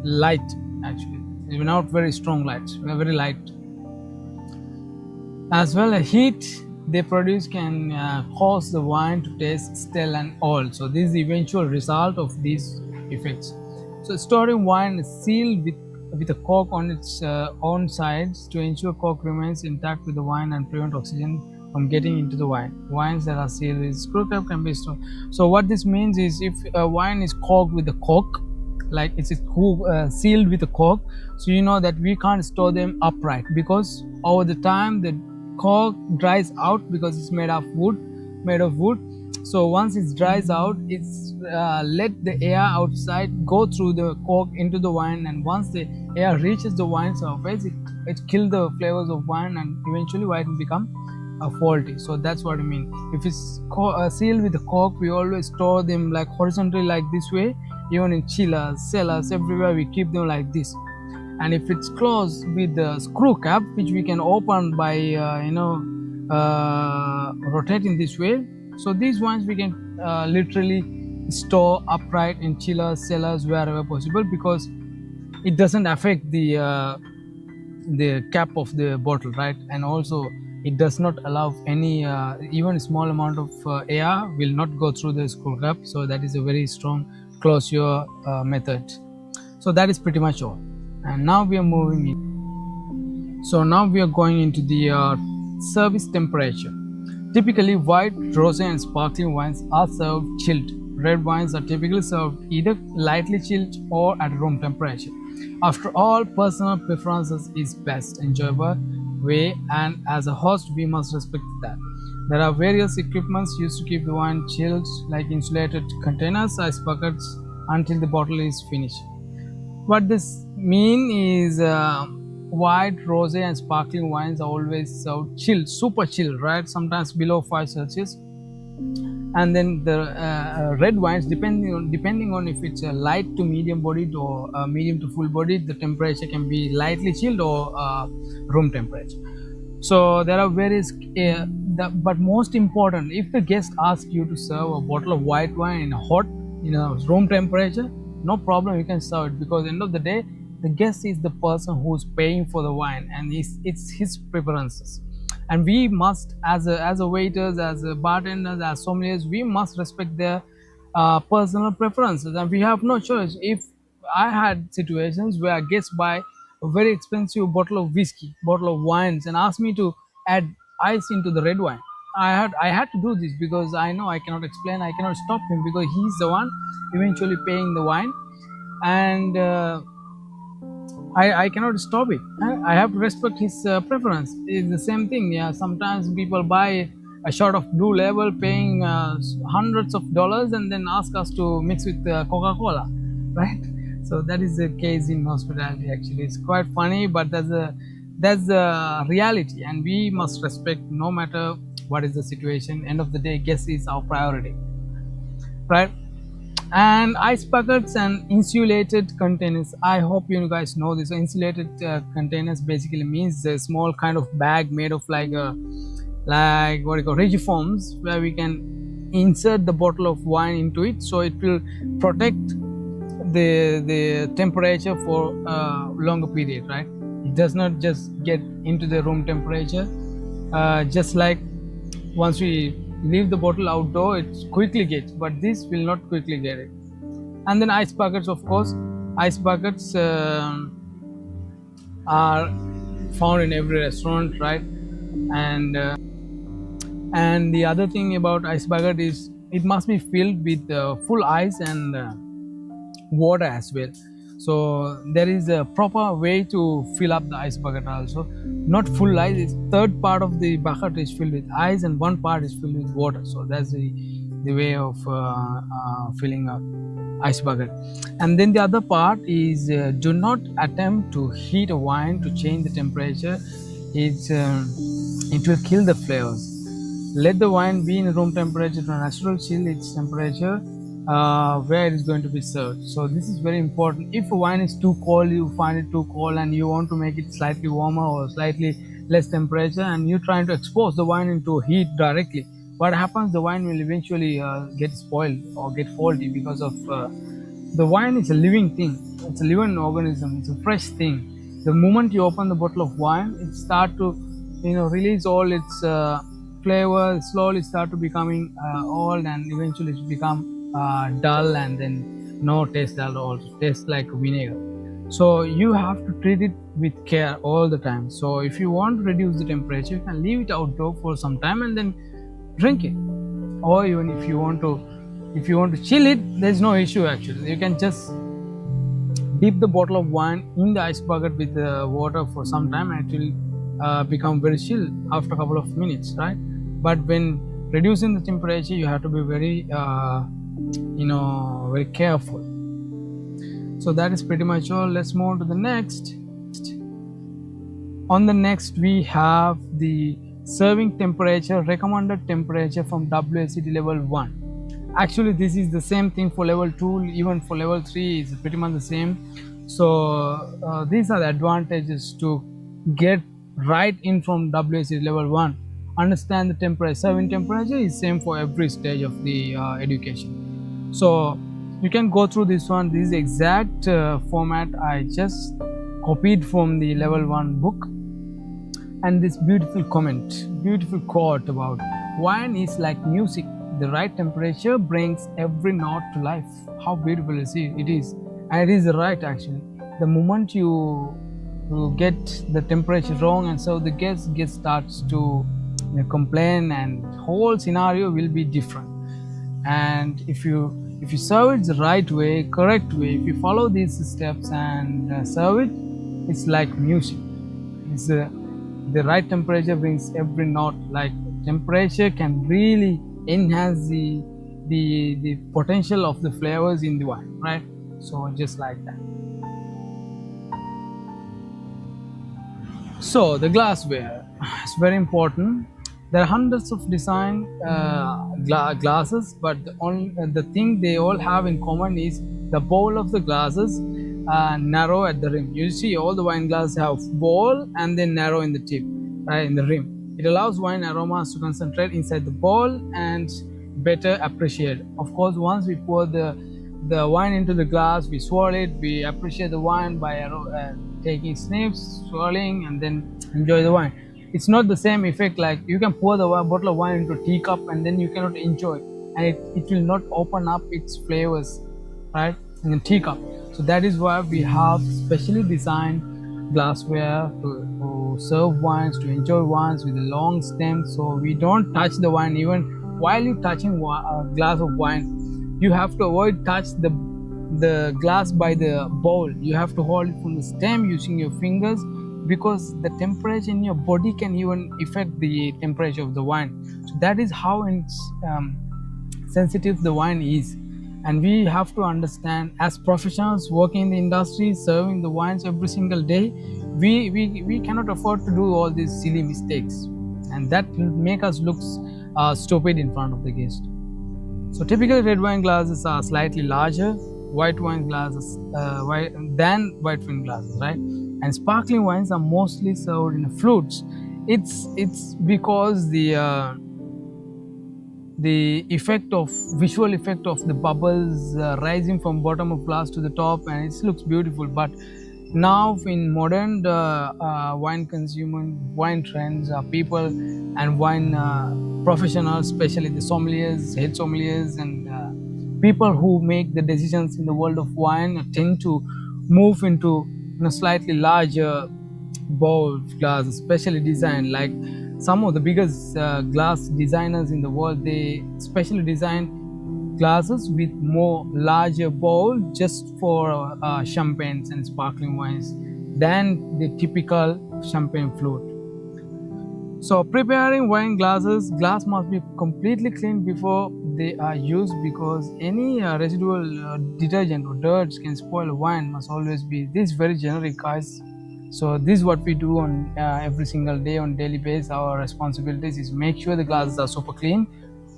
light. Actually, they're not very strong lights, they're very light. As well as heat they produce can cause the wine to taste stale and old. So this is the eventual result of these effects. So storing wine is sealed with a cork on its own sides to ensure cork remains intact with the wine and prevent oxygen from getting into the wine. Wines that are sealed with screw cap can be stored. So what this means is, if a wine is corked with a cork, like it's sealed with a cork, so you know that we can't store them upright, because over the time the cork dries out, because it's made of wood. So once it dries out, it's let the air outside go through the cork into the wine, and once the air reaches the wine surface, it kills the flavors of wine, and eventually wine will become faulty. So that's what I mean. If it's sealed with a cork, we always store them like horizontally, like this way. Even in chillers, cellars, everywhere we keep them like this. And if it's closed with the screw cap, which we can open by rotating this way, so these ones we can literally store upright in chillers, cellars, wherever possible, because it doesn't affect the cap of the bottle, right? And also it does not allow any even a small amount of air will not go through the screw cap. So that is a very strong closure method. So that is pretty much all. And now we are moving in. So now we are going into the service temperature. Typically, white, rosé, and sparkling wines are served chilled. Red wines are typically served either lightly chilled or at room temperature. After all, personal preferences is best enjoyable way, and as a host, we must respect that. There are various equipments used to keep the wine chilled, like insulated containers, ice buckets, until the bottle is finished. What this mean is white, rosé, and sparkling wines are always served chilled, super chilled, right? Sometimes below 5 Celsius. And then the red wines, depending on if it's a light to medium bodied or medium to full bodied, the temperature can be lightly chilled or room temperature. So there are various but most important, if the guest asks you to serve a bottle of white wine in hot, room temperature, no problem, you can serve it, because end of the day the guest is the person who's paying for the wine, and it's his preferences. And we must, as a waiters, as a bartenders, as sommeliers, we must respect their personal preferences, and we have no choice. If I had situations where guests buy a very expensive bottle of whiskey, bottle of wines, and ask me to add ice into the red wine, I had to do this, because I know I cannot explain, I cannot stop him, because he's the one eventually paying the wine. And I cannot stop it. I have to respect his preference. It's the same thing. Yeah, sometimes people buy a shot of Blue Label, paying hundreds of dollars, and then ask us to mix with Coca-Cola, right? So that is the case in hospitality. Actually, it's quite funny, but that's the reality, and we must respect no matter what is the situation. End of the day, guest is our priority, right? And ice buckets and insulated containers, I hope you guys know this. So insulated containers basically means a small kind of bag made of like what you call rigiforms, where we can insert the bottle of wine into it, so it will protect the temperature for a longer period, right? It does not just get into the room temperature. Just like once we leave the bottle outdoor, it quickly gets, but this will not quickly get it. And then ice buckets, of course. Ice buckets are found in every restaurant, right? And the other thing about ice bucket is it must be filled with full ice and water as well. So there is a proper way to fill up the ice bucket also. Not full ice, it's third part of the bucket is filled with ice and one part is filled with water. So that's the way of filling up ice bucket. And then the other part is do not attempt to heat a wine to change the temperature. It will kill the flavors. Let the wine be in room temperature to a natural chill its temperature where it is going to be served. So this is very important. If a wine is too cold, you find it too cold and you want to make it slightly warmer or slightly less temperature, and you're trying to expose the wine into heat directly, what happens, the wine will eventually get spoiled or get faulty because of the wine is a living thing. It's a living organism. It's a fresh thing. The moment you open the bottle of wine, it start to release all its flavor, slowly start to becoming old, and eventually it become dull, and then no taste at all. Tastes like vinegar. So you have to treat it with care all the time. So if you want to reduce the temperature, you can leave it outdoor for some time and then drink it. Or even if you want to chill it, there's no issue actually. You can just dip the bottle of wine in the ice bucket with water for some time, and it will become very chill after a couple of minutes, right? But when reducing the temperature, you have to be very very careful. So that is pretty much all. Let's move on to the next. On the next, we have the serving temperature, recommended temperature from WSET level 1. Actually, this is the same thing for level 2, even for level 3 is pretty much the same. So these are the advantages to get right in from WSET level 1. Understand the temperature. Serving temperature is same for every stage of the education. So you can go through this one. This is the exact format I just copied from the level 1 book. And this beautiful comment, beautiful quote about wine is like music. The right temperature brings every note to life. How beautiful is it? It is. And it is right actually. The moment you get the temperature wrong, and so the guest starts to complain, and whole scenario will be different. And if you serve it the right way, correct way, if you follow these steps and serve it, it's like music. It's the right temperature brings every note. Like temperature can really enhance the potential of the flavors in the wine, right? So just like that. So the glassware is very important. There are hundreds of design glasses, but the thing they all have in common is the bowl of the glasses narrow at the rim. You see all the wine glasses have bowl and then narrow in the tip, right, in the rim. It allows wine aromas to concentrate inside the bowl and better appreciate. Of course, once we pour the wine into the glass, we swirl it, we appreciate the wine by taking sniffs, swirling, and then enjoy the wine. It's not the same effect like you can pour the bottle of wine into a teacup and then you cannot enjoy, and it will not open up its flavors, right, in a teacup. So that is why we have specially designed glassware to serve wines, to enjoy wines with a long stem, so we don't touch the wine. Even while you're touching a glass of wine, you have to avoid touch the glass by the bowl. You have to hold it from the stem using your fingers, because the temperature in your body can even affect the temperature of the wine. So that is how sensitive the wine is. And we have to understand, as professionals working in the industry, serving the wines every single day, we cannot afford to do all these silly mistakes, and that will make us look stupid in front of the guest. So typical red wine glasses are slightly larger, white wine glasses than white wine glasses, right? And sparkling wines are mostly served in flutes. It's because the visual effect of the bubbles rising from bottom of glass to the top, and it looks beautiful. But Now in modern wine consuming wine trends, people and wine professionals, especially the sommeliers, head sommeliers, and people who make the decisions in the world of wine tend to move into slightly larger bowl glass, specially designed. Like some of the biggest glass designers in the world, they specially design glasses with more larger bowl just for champagnes and sparkling wines than the typical champagne flute. So preparing wine glasses, glass must be completely cleaned before they are used, because any residual detergent or dirt can spoil wine. Must always be this very generic, guys. So this is what we do on every single day on daily basis. Our responsibilities is make sure the glasses are super clean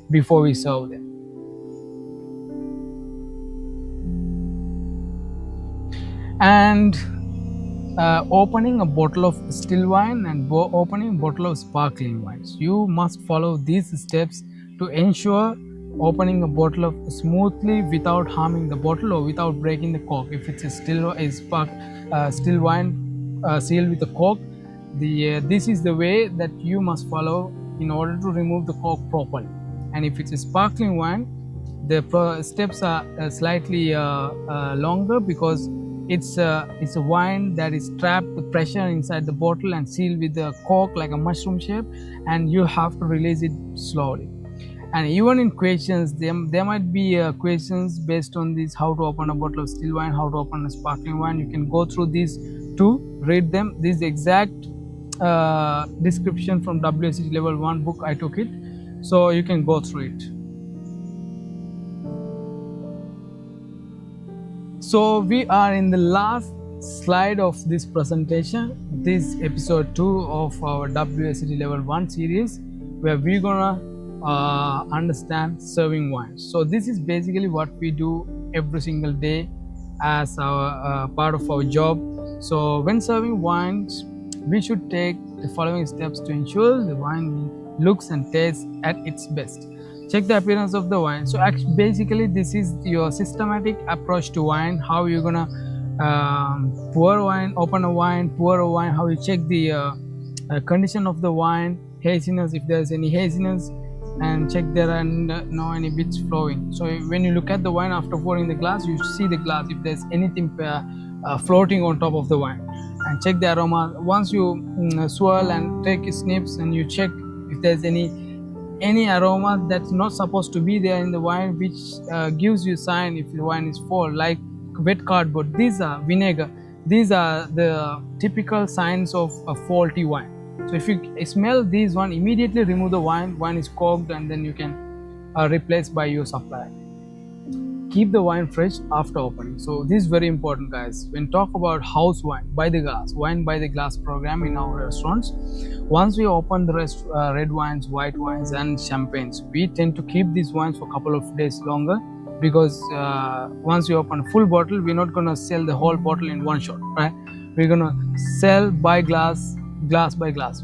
before we serve them. And opening a bottle of still wine and opening a bottle of sparkling wines, you must follow these steps to ensure opening a bottle of smoothly without harming the bottle or without breaking the cork. If it's a still wine sealed with a cork, this is the way that you must follow in order to remove the cork properly. And if it's a sparkling wine, the steps are slightly longer, because it's a wine that is trapped the pressure inside the bottle and sealed with the cork like a mushroom shape, and you have to release it slowly. And even in questions, there might be questions based on this: how to open a bottle of still wine, how to open a sparkling wine. You can go through these to read them. This exact description from WSET Level 1 book, I took it, so you can go through it. So we are in the last slide of this presentation, this episode 2 of our WSET Level 1 series, where we're gonna understand serving wines. So this is basically what we do every single day as our part of our job. So when serving wines, we should take the following steps to ensure the wine looks and tastes at its best. Check the appearance of the wine. So basically this is your systematic approach to wine, how you're gonna pour wine, open a wine, pour a wine, how you check the condition of the wine, haziness, if there's any haziness, and check there are no any bits flowing. So when you look at the wine after pouring the glass, you see the glass if there's anything floating on top of the wine, and check the aroma. Once you swirl and take snips, and you check if there's any aroma that's not supposed to be there in the wine, which gives you sign if the wine is full, like wet cardboard. These are vinegar. These are the typical signs of a faulty wine. So if you smell these one, immediately remove the wine. Wine is corked, and then you can replace by your supplier. Keep the wine fresh after opening. So this is very important, guys. When talk about house wine by the glass, wine by the glass program in our restaurants, once we open the red wines, white wines, and champagnes, we tend to keep these wines for a couple of days longer, because once we open a full bottle, we're not gonna sell the whole bottle in one shot, right? We're gonna sell by glass, glass by glass.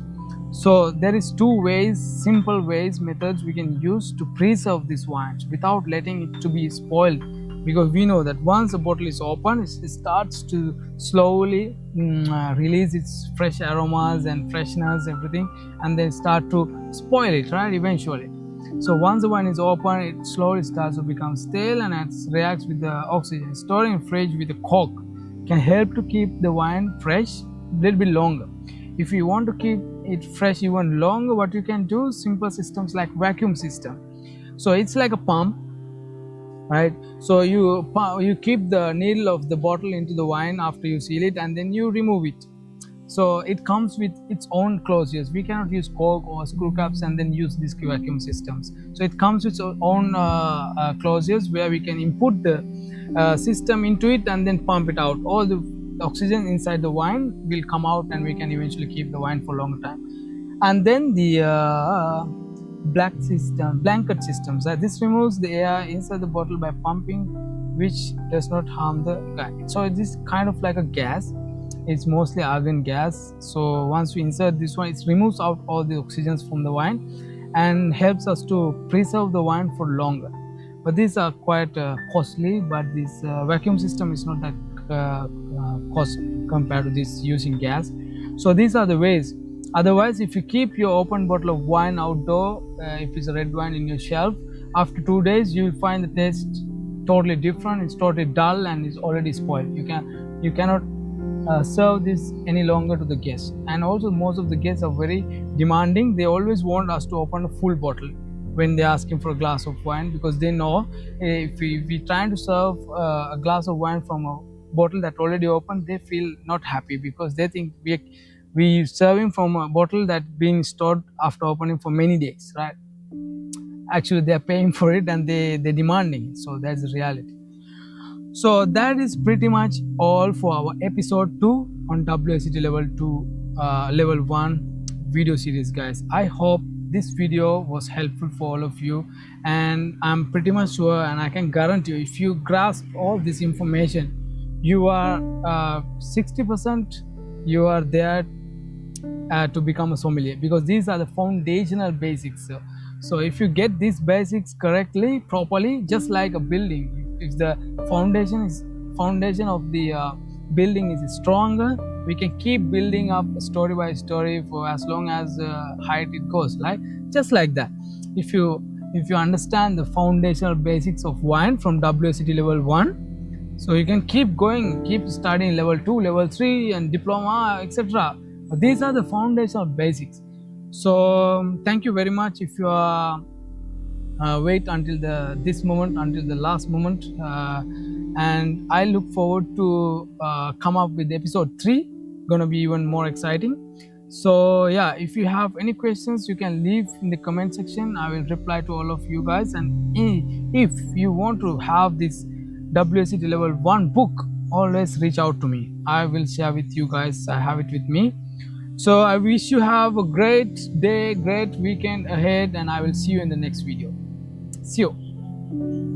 So there is two ways, simple ways, methods we can use to preserve these wines without letting it to be spoiled, because we know that once the bottle is open, it starts to slowly release its fresh aromas and freshness, everything, and then start to spoil it, right, eventually. So once the wine is open, it slowly starts to become stale, and it reacts with the oxygen. Storing in fridge with a cork can help to keep the wine fresh a little bit longer. If you want to keep it fresh even longer, what you can do, simple systems like vacuum system. So it's like a pump, right? So you keep the needle of the bottle into the wine after you seal it, and then you remove it. So it comes with its own closures. We cannot use cork or screw caps and then use these vacuum systems. So it comes with its own closures, where we can input the system into it and then pump it out. All the oxygen inside the wine will come out, and we can eventually keep the wine for a long time. And then the blanket systems. This removes the air inside the bottle by pumping, which does not harm the guy. So it is kind of like a gas. It's mostly argon gas. So once we insert this one, it removes out all the oxygens from the wine and helps us to preserve the wine for longer. But these are quite costly, but this vacuum system is not that cost compared to this using gas. So these are the ways. Otherwise, if you keep your open bottle of wine outdoor, if it's a red wine in your shelf, after 2 days you will find the taste totally different. It's totally dull and it's already spoiled. You cannot serve this any longer to the guests. And also, most of the guests are very demanding. They always want us to open a full bottle when they're asking for a glass of wine, because they know if we trying to serve a glass of wine from a bottle that already opened, they feel not happy, because they think we serving from a bottle that being stored after opening for many days, right? Actually, they're paying for it and they're demanding it. So that's the reality. So that is pretty much all for our episode 2 on WSET level 2 level 1 video series, guys. I hope this video was helpful for all of you, and I'm pretty much sure and I can guarantee you, if you grasp all this information, you are 60% you are there to become a sommelier, because these are the foundational basics. So if you get these basics correctly, properly, just like a building, if the foundation of the building is stronger, we can keep building up story by story for as long as height it goes, like just like that. If you understand the foundational basics of wine from WSET level 1, so you can keep going, keep studying level 2, level 3 and diploma, etc. These are the foundational basics. So thank you very much. If you are wait until this moment, until the last moment, and I look forward to come up with episode 3, gonna be even more exciting. So yeah, if you have any questions, you can leave in the comment section. I will reply to all of you guys. And if you want to have this WSET level 1 book, always reach out to me. I will share with you guys. I have it with me. So I wish you have a great day, great weekend ahead, and I will see you in the next video. See you.